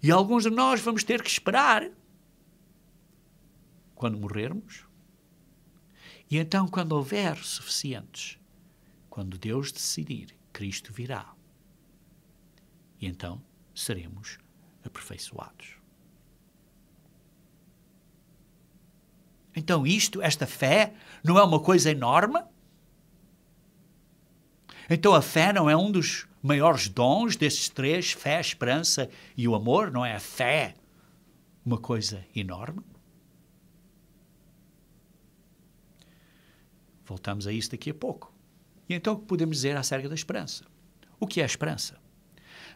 Speaker 1: E alguns de nós vamos ter que esperar quando morrermos. E então, quando houver suficientes, quando Deus decidir, Cristo virá. E então seremos aperfeiçoados. Então esta fé, não é uma coisa enorme? Então a fé não é um dos maiores dons desses três, fé, esperança e o amor? Não é a fé uma coisa enorme? Voltamos a isso daqui a pouco. E então o que podemos dizer acerca da esperança? O que é a esperança?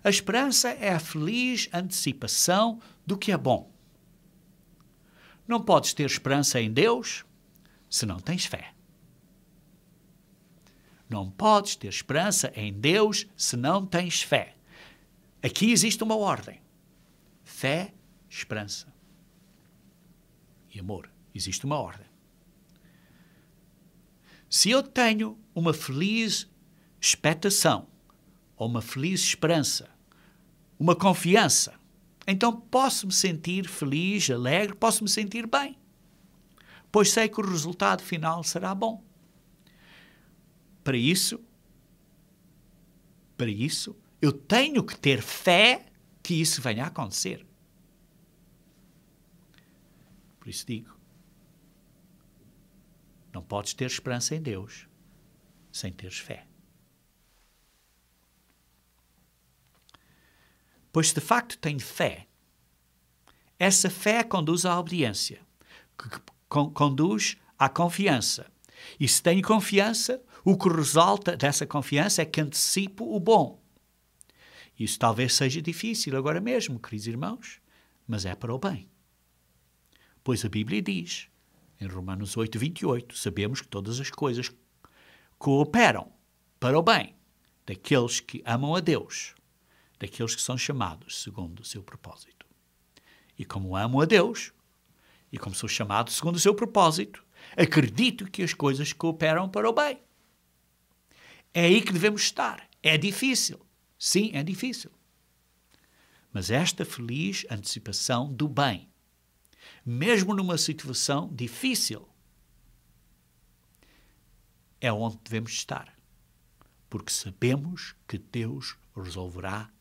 Speaker 1: A esperança é a feliz antecipação do que é bom. Não podes ter esperança em Deus se não tens fé. Não podes ter esperança em Deus se não tens fé. Aqui existe uma ordem. Fé, esperança e amor. Existe uma ordem. Se eu tenho uma feliz expectação, ou uma feliz esperança, uma confiança, então posso me sentir feliz, alegre, posso me sentir bem, pois sei que o resultado final será bom. Para isso, eu tenho que ter fé que isso venha a acontecer. Por isso digo, não podes ter esperança em Deus sem teres fé. Pois se de facto tenho fé, essa fé conduz à obediência. que conduz à confiança. E se tenho confiança, o que resulta dessa confiança é que antecipo o bom. Isso talvez seja difícil agora mesmo, queridos irmãos, mas é para o bem. Pois a Bíblia diz, em Romanos 8:28, sabemos que todas as coisas cooperam para o bem daqueles que amam a Deus, daqueles que são chamados segundo o seu propósito. E como amo a Deus, e como sou chamado segundo o seu propósito, acredito que as coisas cooperam para o bem. É aí que devemos estar. É difícil. Sim, é difícil. Mas esta feliz antecipação do bem, mesmo numa situação difícil, é onde devemos estar. Porque sabemos que Deus resolverá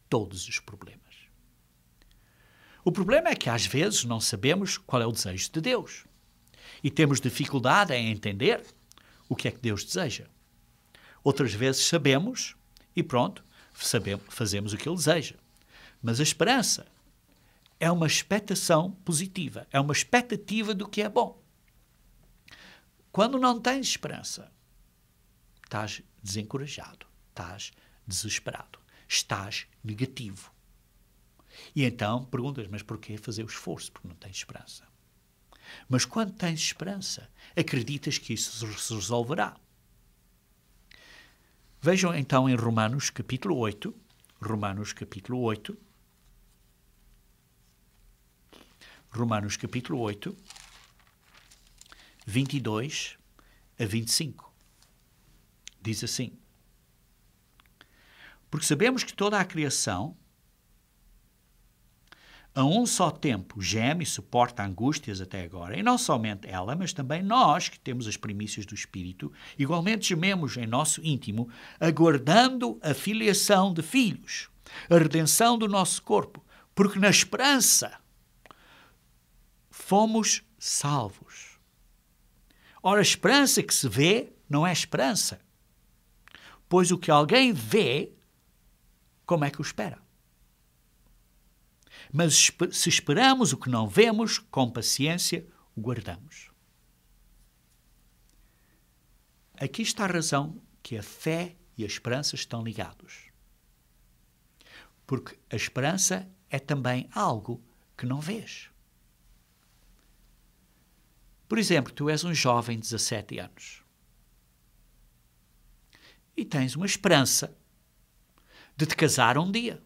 Speaker 1: todos os problemas. O problema é que às vezes não sabemos qual é o desejo de Deus. E temos dificuldade em entender o que é que Deus deseja. Outras vezes sabemos e pronto, fazemos o que Ele deseja. Mas a esperança é uma expectação positiva, é uma expectativa do que é bom. Quando não tens esperança, estás desencorajado, estás desesperado, estás negativo. E então perguntas, mas porquê fazer o esforço? Porque não tens esperança. Mas quando tens esperança, acreditas que isso se resolverá. Vejam então em Romanos capítulo 8, 22 a 25. Diz assim: porque sabemos que toda a criação a um só tempo geme e suporta angústias até agora, e não somente ela, mas também nós, que temos as primícias do Espírito, igualmente gememos em nosso íntimo, aguardando a filiação de filhos, a redenção do nosso corpo, porque na esperança fomos salvos. Ora, a esperança que se vê não é esperança, pois o que alguém vê, como é que o espera? Mas se esperamos o que não vemos, com paciência o guardamos. Aqui está a razão que a fé e a esperança estão ligados. Porque a esperança é também algo que não vês. Por exemplo, tu és um jovem de 17 anos e tens uma esperança de te casar um dia.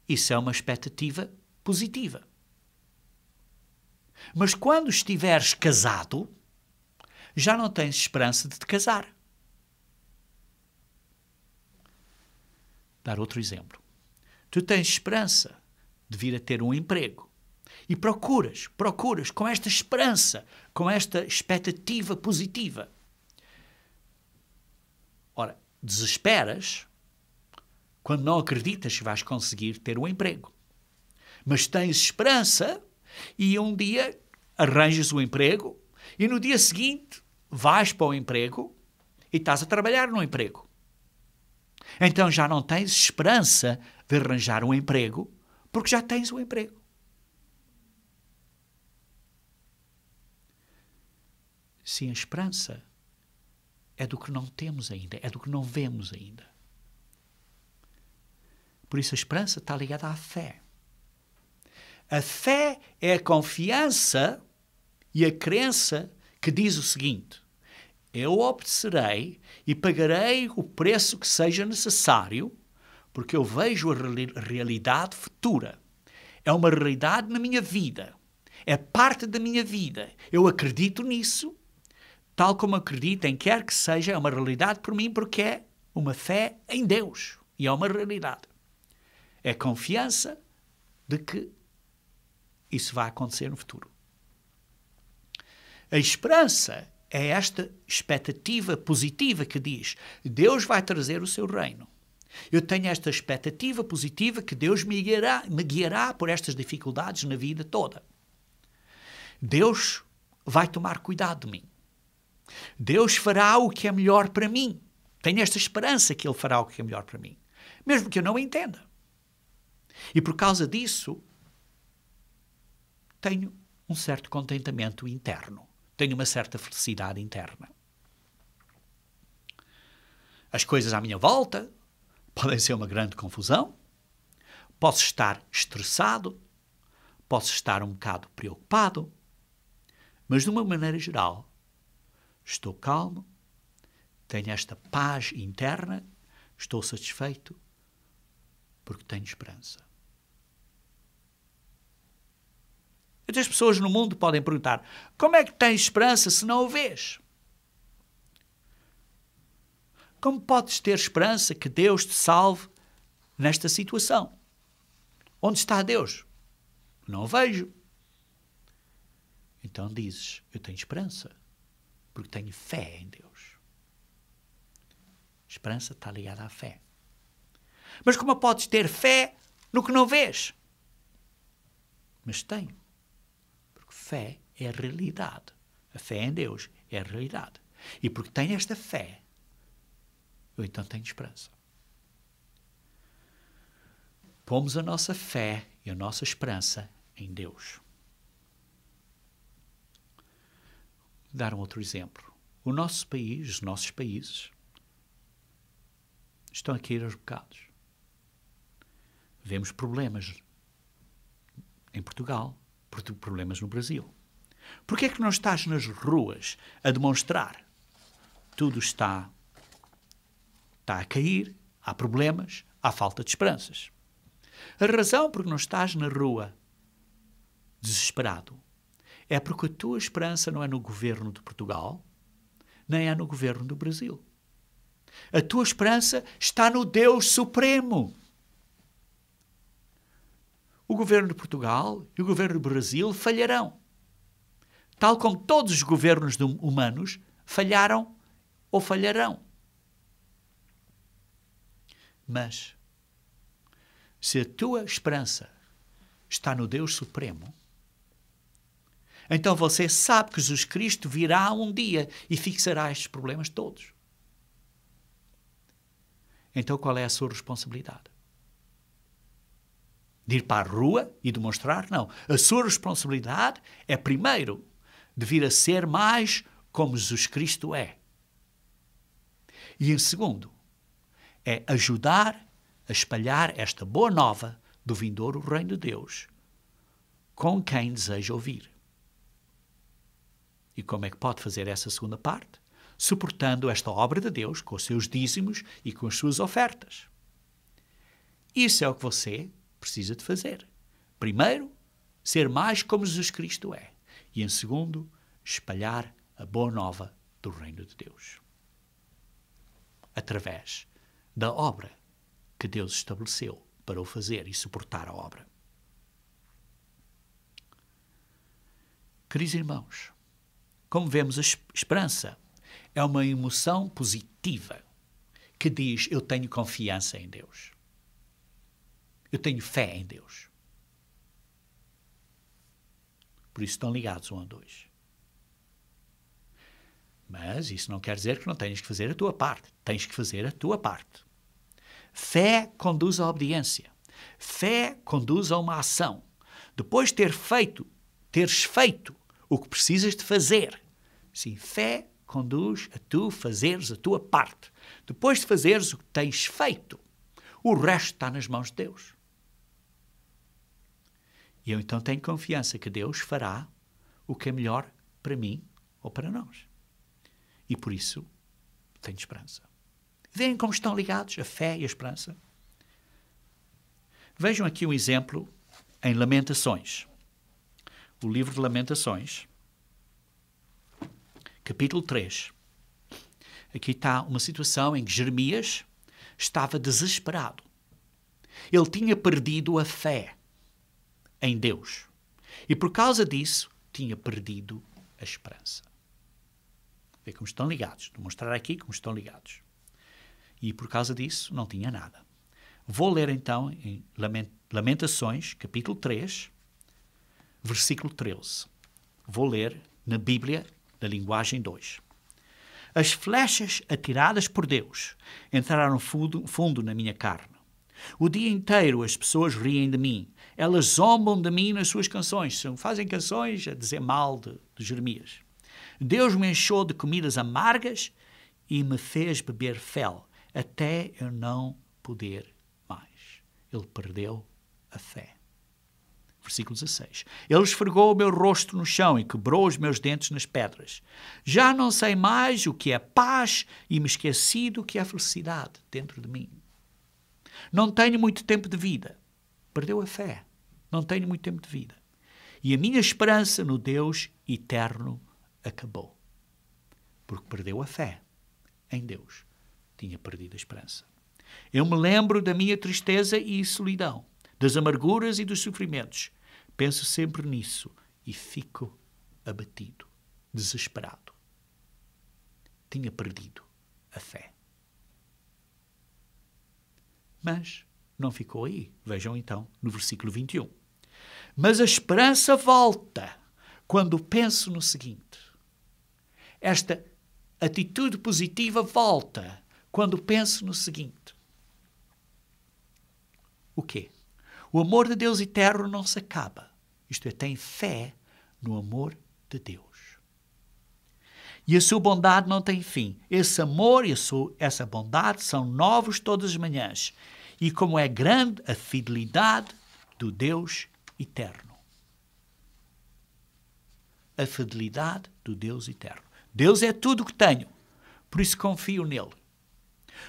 Speaker 1: Isso é uma expectativa positiva. Mas quando estiveres casado, já não tens esperança de te casar. Dar outro exemplo. Tu tens esperança de vir a ter um emprego e procuras com esta esperança, com esta expectativa positiva. Ora, desesperas quando não acreditas que vais conseguir ter um emprego. Mas tens esperança e um dia arranjas o emprego e no dia seguinte vais para o emprego e estás a trabalhar no emprego. Então já não tens esperança de arranjar um emprego porque já tens o emprego. Sim, a esperança é do que não temos ainda, é do que não vemos ainda. Por isso a esperança está ligada à fé. A fé é a confiança e a crença que diz o seguinte: eu obedecerei e pagarei o preço que seja necessário, porque eu vejo a realidade futura. É uma realidade na minha vida. É parte da minha vida. Eu acredito nisso, tal como acredito em quer que seja, é uma realidade por mim, porque é uma fé em Deus. E é uma realidade. É confiança de que isso vai acontecer no futuro. A esperança é esta expectativa positiva que diz: Deus vai trazer o seu reino. Eu tenho esta expectativa positiva que Deus me guiará por estas dificuldades na vida toda. Deus vai tomar cuidado de mim. Deus fará o que é melhor para mim. Tenho esta esperança que Ele fará o que é melhor para mim, mesmo que eu não entenda. E por causa disso, tenho um certo contentamento interno. Tenho uma certa felicidade interna. As coisas à minha volta podem ser uma grande confusão. Posso estar estressado. Posso estar um bocado preocupado. Mas, de uma maneira geral, estou calmo, tenho esta paz interna, estou satisfeito, porque tenho esperança. Outras pessoas no mundo podem perguntar: como é que tens esperança se não o vês? Como podes ter esperança que Deus te salve nesta situação? Onde está Deus? Não o vejo. Então dizes: eu tenho esperança, porque tenho fé em Deus. Esperança está ligada à fé. Mas como podes ter fé no que não vês? Mas tenho. Porque fé é a realidade. A fé em Deus é a realidade. E porque tenho esta fé, eu então tenho esperança. Pomos a nossa fé e a nossa esperança em Deus. Vou dar um outro exemplo. O nosso país, os nossos países, estão a cair aos bocados. Vemos problemas em Portugal, problemas no Brasil. Porquê é que não estás nas ruas a demonstrar? Tudo está a cair, há problemas, há falta de esperanças. A razão por que não estás na rua desesperado é porque a tua esperança não é no governo de Portugal, nem é no governo do Brasil. A tua esperança está no Deus Supremo. O governo de Portugal e o governo do Brasil falharão. Tal como todos os governos humanos falharam ou falharão. Mas, se a tua esperança está no Deus Supremo, então você sabe que Jesus Cristo virá um dia e fixará estes problemas todos. Então qual é a sua responsabilidade? De ir para a rua e demonstrar? Não. A sua responsabilidade é, primeiro, de vir a ser mais como Jesus Cristo é. E, em segundo, é ajudar a espalhar esta boa nova do vindouro reino de Deus com quem deseja ouvir. E como é que pode fazer essa segunda parte? Suportando esta obra de Deus com os seus dízimos e com as suas ofertas. Isso é o que você precisa de fazer. Primeiro, ser mais como Jesus Cristo é. E, em segundo, espalhar a boa nova do reino de Deus. Através da obra que Deus estabeleceu para o fazer e suportar a obra. Queridos irmãos, como vemos, a esperança é uma emoção positiva que diz: eu tenho confiança em Deus. Eu tenho fé em Deus. Por isso estão ligados um a dois. Mas isso não quer dizer que não tenhas que fazer a tua parte. Tens que fazer a tua parte. Fé conduz à obediência. Fé conduz a uma ação. Depois de teres feito o que precisas de fazer. Sim, fé conduz a tu fazeres a tua parte. Depois de fazeres o que tens feito, o resto está nas mãos de Deus. E eu então tenho confiança que Deus fará o que é melhor para mim ou para nós. E por isso tenho esperança. Veem como estão ligados a fé e a esperança? Vejam aqui um exemplo em Lamentações. O livro de Lamentações, capítulo 3. Aqui está uma situação em que Jeremias estava desesperado. Ele tinha perdido a fé em Deus. E por causa disso, tinha perdido a esperança. Vê como estão ligados. Vou mostrar aqui como estão ligados. E por causa disso, não tinha nada. Vou ler então em Lamentações, capítulo 3, versículo 13. Vou ler na Bíblia, da linguagem 2. As flechas atiradas por Deus entraram fundo na minha carne. O dia inteiro as pessoas riem de mim. Elas zombam de mim nas suas canções. Fazem canções a dizer mal de Jeremias. Deus me encheu de comidas amargas e me fez beber fel, até eu não poder mais. Ele perdeu a fé. Versículo 16. Ele esfregou o meu rosto no chão e quebrou os meus dentes nas pedras. Já não sei mais o que é paz e me esqueci do que é felicidade dentro de mim. Não tenho muito tempo de vida. Perdeu a fé. Não tenho muito tempo de vida. E a minha esperança no Deus eterno acabou. Porque perdeu a fé em Deus. Tinha perdido a esperança. Eu me lembro da minha tristeza e solidão, das amarguras e dos sofrimentos. Penso sempre nisso e fico abatido, desesperado. Tinha perdido a fé. Mas não ficou aí. Vejam então no versículo 21. Mas a esperança volta quando penso no seguinte. Esta atitude positiva volta quando penso no seguinte. O quê? O amor de Deus eterno não se acaba. Isto é, tem fé no amor de Deus. E a sua bondade não tem fim. Esse amor e essa bondade são novos todas as manhãs. E como é grande a fidelidade do Deus eterno. A fidelidade do Deus eterno. Deus é tudo o que tenho, por isso confio nele.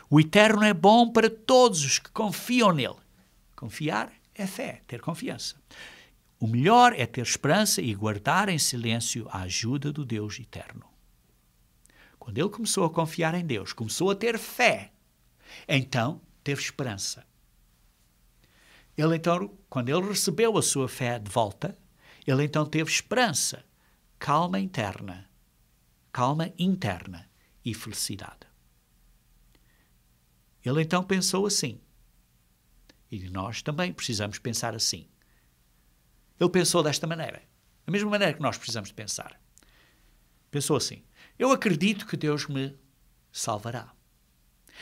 Speaker 1: O eterno é bom para todos os que confiam nele. Confiar é fé, ter confiança. O melhor é ter esperança e guardar em silêncio a ajuda do Deus eterno. Quando ele começou a confiar em Deus, começou a ter fé, então teve esperança. Ele então, quando ele recebeu a sua fé de volta, ele então teve esperança, calma interna e felicidade. Ele então pensou assim. E nós também precisamos pensar assim. Ele pensou desta maneira. Da mesma maneira que nós precisamos de pensar. Pensou assim. Eu acredito que Deus me salvará.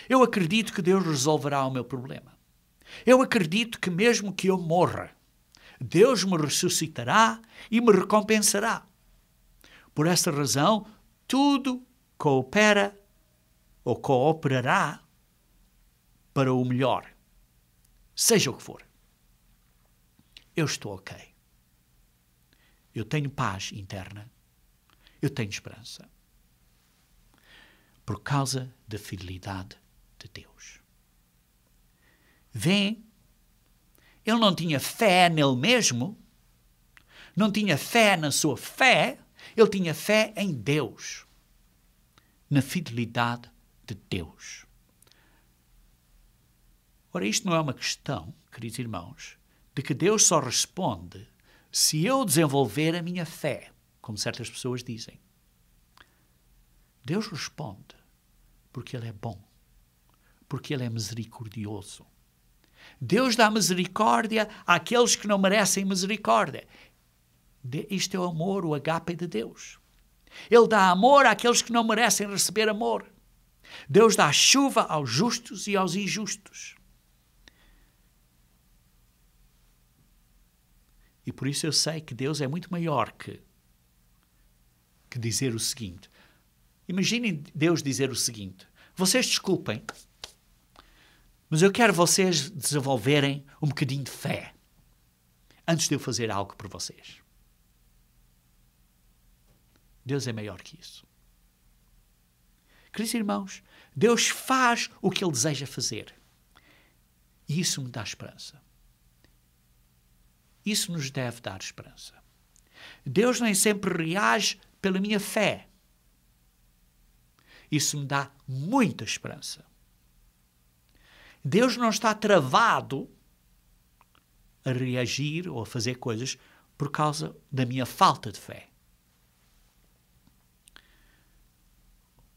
Speaker 1: Eu acredito que Deus resolverá o meu problema. Eu acredito que mesmo que eu morra, Deus me ressuscitará e me recompensará. Por esta razão, tudo coopera ou cooperará para o melhor, seja o que for. Eu estou ok. Eu tenho paz interna. Eu tenho esperança. Por causa da fidelidade de Deus. Vêem? Ele não tinha fé nele mesmo. Não tinha fé na sua fé. Ele tinha fé em Deus. Na fidelidade de Deus. Ora, isto não é uma questão, queridos irmãos, de que Deus só responde se eu desenvolver a minha fé, como certas pessoas dizem. Deus responde porque Ele é bom, porque Ele é misericordioso. Deus dá misericórdia àqueles que não merecem misericórdia. Isto é o amor, o agape de Deus. Ele dá amor àqueles que não merecem receber amor. Deus dá chuva aos justos e aos injustos. E por isso eu sei que Deus é muito maior que dizer o seguinte. Imaginem Deus dizer o seguinte. Vocês desculpem, mas eu quero vocês desenvolverem um bocadinho de fé antes de eu fazer algo por vocês. Deus é maior que isso. Queridos irmãos, Deus faz o que Ele deseja fazer. E isso me dá esperança. Isso nos deve dar esperança. Deus nem sempre reage pela minha fé. Isso me dá muita esperança. Deus não está travado a reagir ou a fazer coisas por causa da minha falta de fé.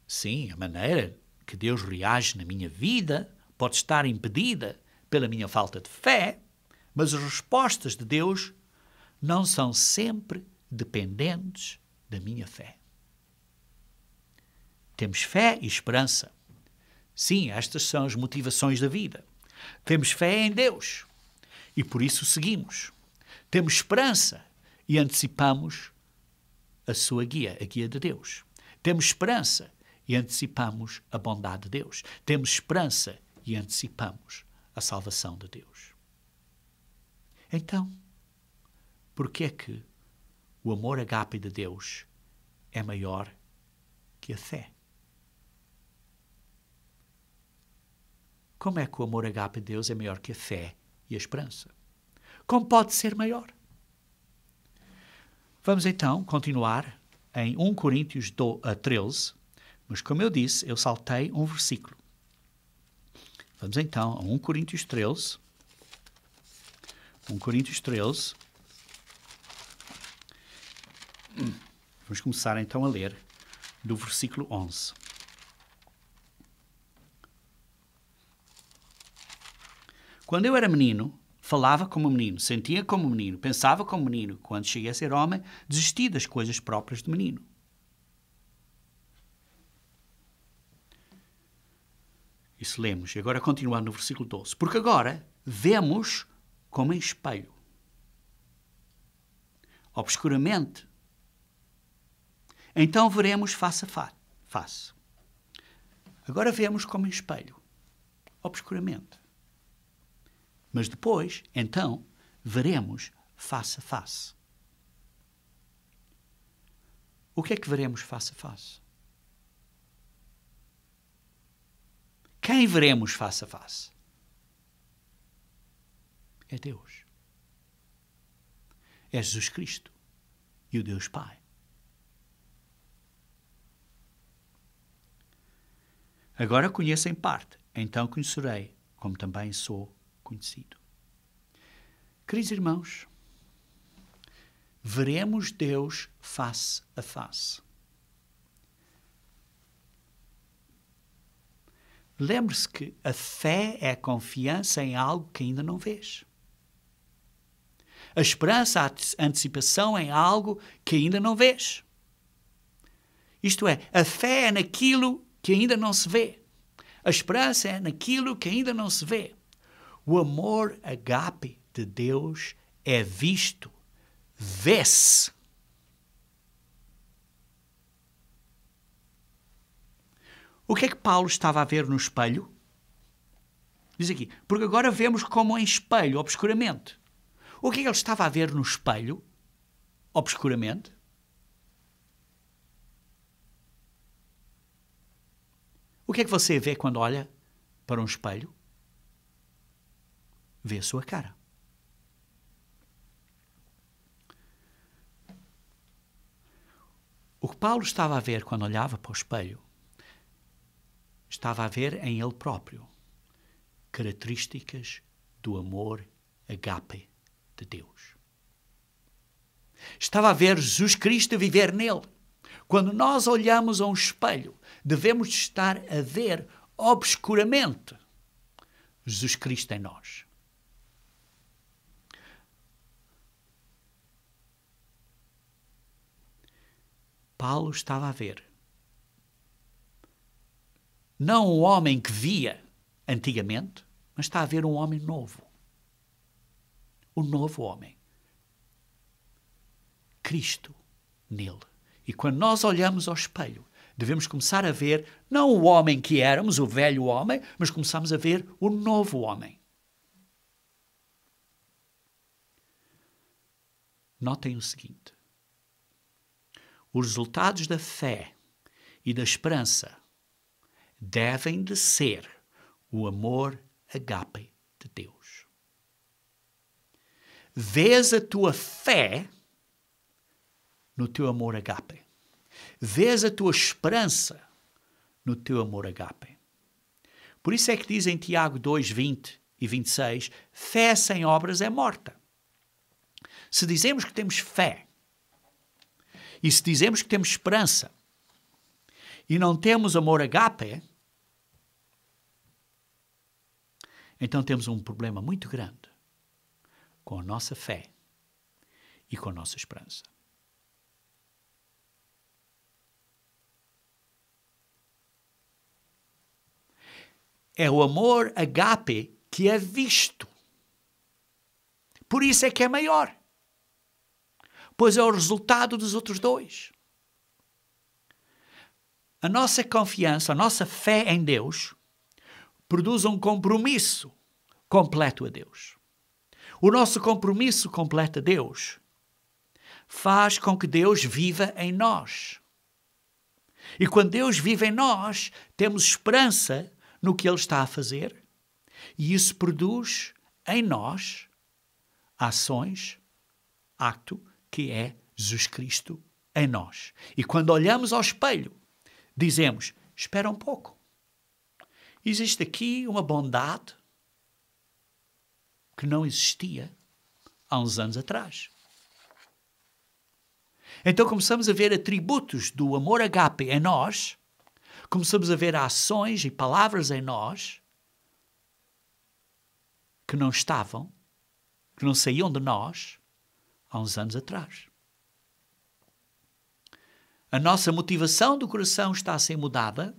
Speaker 1: Sim, a maneira que Deus reage na minha vida pode estar impedida pela minha falta de fé, mas as respostas de Deus não são sempre dependentes da minha fé. Temos fé e esperança. Sim, estas são as motivações da vida. Temos fé em Deus e por isso seguimos. Temos esperança e antecipamos a sua guia, a guia de Deus. Temos esperança e antecipamos a bondade de Deus. Temos esperança e antecipamos a salvação de Deus. Então, por que é que o amor agape de Deus é maior que a fé? Como é que o amor agape de Deus é maior que a fé e a esperança? Como pode ser maior? Vamos então continuar em 1 Coríntios 13, mas como eu disse, eu saltei um versículo. Vamos então a 1 Coríntios 13. 1 Coríntios 13. Vamos começar então a ler do versículo 11. Quando eu era menino, falava como menino, sentia como menino, pensava como menino. Quando cheguei a ser homem, desisti das coisas próprias de menino. Isso lemos. E agora continuando no versículo 12. Porque agora vemos como em espelho, obscuramente. Então veremos face a face. Agora vemos como em espelho, obscuramente. Mas depois, então, veremos face a face. O que é que veremos face a face? Quem veremos face a face? É Deus. É Jesus Cristo e o Deus Pai. Agora conheço em parte, então conhecerei, como também sou conhecido. Queridos irmãos, veremos Deus face a face. Lembre-se que a fé é a confiança em algo que ainda não vês. A esperança, a antecipação em algo que ainda não vês. Isto é, a fé é naquilo que ainda não se vê. A esperança é naquilo que ainda não se vê. O amor agape de Deus é visto, vê-se. O que é que Paulo estava a ver no espelho? Diz aqui, porque agora vemos como em espelho, obscuramente. O que é que ele estava a ver no espelho, obscuramente? O que é que você vê quando olha para um espelho? Vê a sua cara. O que Paulo estava a ver quando olhava para o espelho, estava a ver em ele próprio características do amor agape de Deus. Estava a ver Jesus Cristo viver nele. Quando nós olhamos a um espelho, devemos estar a ver obscuramente Jesus Cristo em nós. Paulo estava a ver não um homem que via antigamente, mas está a ver um homem novo. O novo homem. Cristo nele. E quando nós olhamos ao espelho, devemos começar a ver não o homem que éramos, o velho homem, mas começamos a ver o novo homem. Notem o seguinte. Os resultados da fé e da esperança devem de ser o amor agape de Deus. Vês a tua fé no teu amor agape. Vês a tua esperança no teu amor agape. Por isso é que diz em Tiago 2, 20 e 26, fé sem obras é morta. Se dizemos que temos fé, e se dizemos que temos esperança, e não temos amor agape, então temos um problema muito grande com a nossa fé e com a nossa esperança. É o amor agape que é visto. Por isso é que é maior. Pois é o resultado dos outros dois. A nossa confiança, a nossa fé em Deus, produz um compromisso completo a Deus. O nosso compromisso completo a Deus faz com que Deus viva em nós. E quando Deus vive em nós, temos esperança no que Ele está a fazer, e isso produz em nós ações, acto, que é Jesus Cristo em nós. E quando olhamos ao espelho, dizemos, espera um pouco. Existe aqui uma bondade que não existia há uns anos atrás. Então começamos a ver atributos do amor agape em nós, começamos a ver ações e palavras em nós que não estavam, que não saíam de nós há uns anos atrás. A nossa motivação do coração está a ser mudada,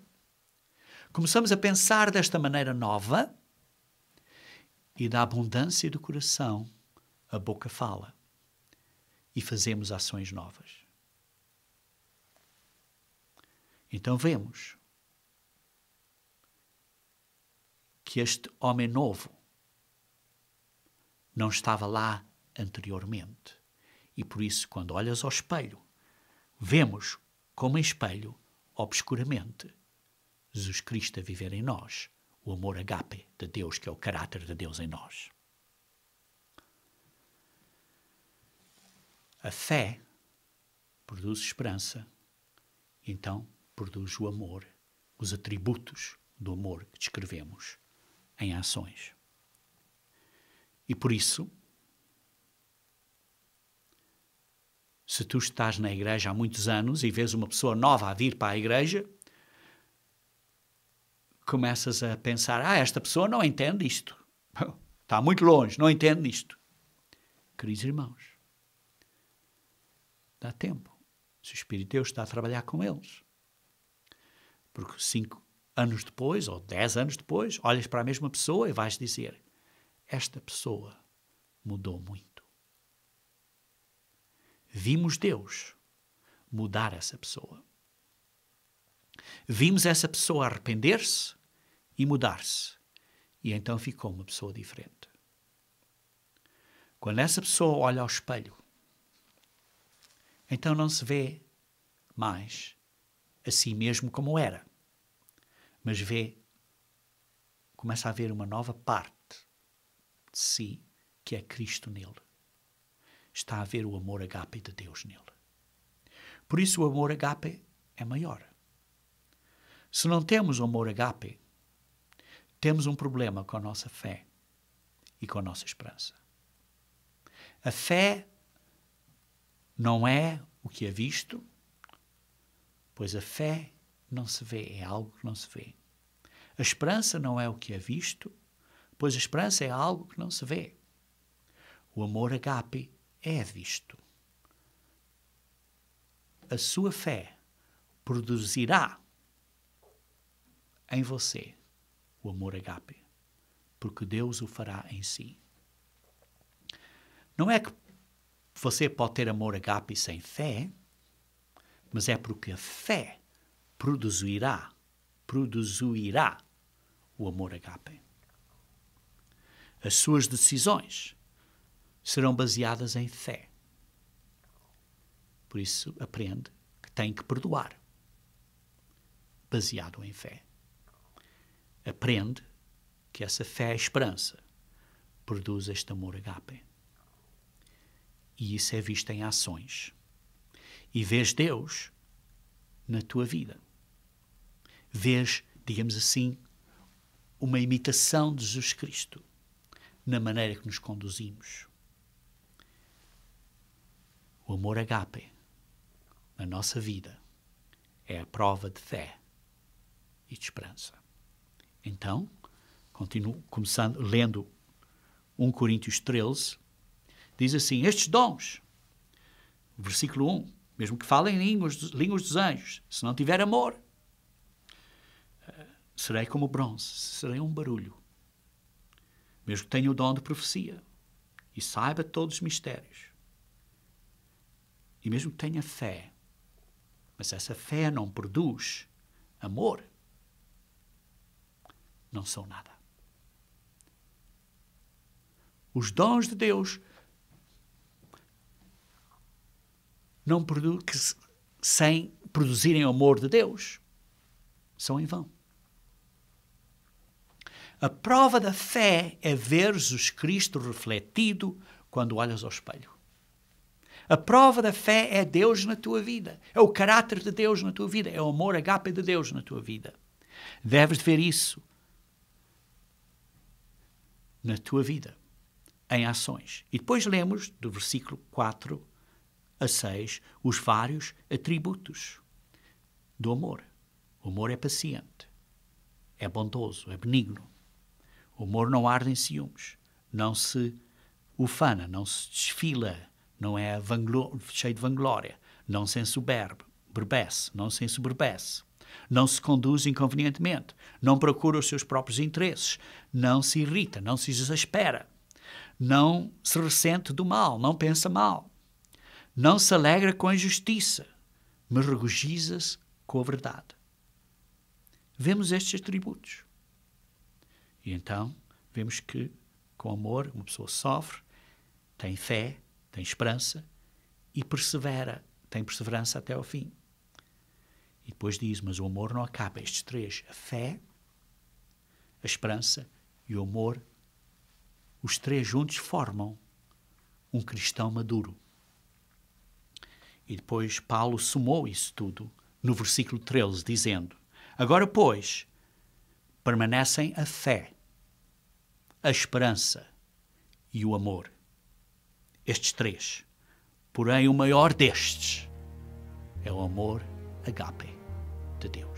Speaker 1: começamos a pensar desta maneira nova e da abundância do coração a boca fala e fazemos ações novas. Então vemos que este homem novo não estava lá anteriormente. E por isso, quando olhas ao espelho, vemos como em espelho, obscuramente, Jesus Cristo a viver em nós, o amor agape de Deus, que é o caráter de Deus em nós. A fé produz esperança, então produz o amor, os atributos do amor que descrevemos em ações. E por isso, se tu estás na igreja há muitos anos e vês uma pessoa nova a vir para a igreja, começas a pensar, esta pessoa não entende isto. Está muito longe, não entende isto. Queridos irmãos, dá tempo. Se o Espírito de Deus está a trabalhar com eles. Porque 5 anos depois, ou 10 anos depois, olhas para a mesma pessoa e vais dizer, esta pessoa mudou muito. Vimos Deus mudar essa pessoa. Vimos essa pessoa arrepender-se e mudar-se. E então ficou uma pessoa diferente. Quando essa pessoa olha ao espelho, então não se vê mais a si mesmo como era. Mas começa a ver uma nova parte de si, que é Cristo nele. Está a ver o amor agape de Deus nele. Por isso o amor agape é maior. Se não temos o amor agape, temos um problema com a nossa fé e com a nossa esperança. A fé não é o que é visto, pois a fé não se vê, é algo que não se vê. A esperança não é o que é visto, pois a esperança é algo que não se vê. O amor agape é visto. A sua fé produzirá em você o amor agape, porque Deus o fará em si. Não é que você pode ter amor agape sem fé, mas é porque a fé produzirá o amor agape. As suas decisões serão baseadas em fé. Por isso, aprende que tem que perdoar, baseado em fé. Aprende que essa fé e esperança produz este amor agape. E isso é visto em ações. E vês Deus na tua vida. Vês, digamos assim, uma imitação de Jesus Cristo na maneira que nos conduzimos. O amor agape na nossa vida é a prova de fé e de esperança. Então, continuo lendo 1 Coríntios 13, diz assim, estes dons, versículo 1, mesmo que falem línguas dos anjos, se não tiver amor, serei como bronze, serei um barulho. mesmo que tenha o dom de profecia e saiba todos os mistérios, e mesmo que tenha fé, mas essa fé não produz amor, não são nada. Os dons de Deus não sem produzirem o amor de Deus, são em vão. A prova da fé é ver Jesus Cristo refletido quando olhas ao espelho. A prova da fé é Deus na tua vida. É o caráter de Deus na tua vida. É o amor agape de Deus na tua vida. Deves ver isso na tua vida, em ações. E depois lemos, do versículo 4 a 6, os vários atributos do amor. O amor é paciente, é bondoso, é benigno. O amor não arde em ciúmes, não se ufana, não se desfila, não é cheio de vanglória, não se ensoberbece, não se ensoberbece, não se conduz inconvenientemente, não procura os seus próprios interesses, não se irrita, não se exaspera, não se ressente do mal, não pensa mal, não se alegra com a injustiça, mas regozija-se com a verdade. Vemos estes atributos. E então, vemos que com amor uma pessoa sofre, tem fé, tem esperança e persevera, tem perseverança até ao fim. E depois diz, mas o amor não acaba. Estes três, a fé, a esperança e o amor, os três juntos formam um cristão maduro. E depois Paulo somou isso tudo no versículo 13, dizendo, agora, pois, permanecem a fé, a esperança e o amor. Estes três. Porém, o maior destes é o amor agape de Deus.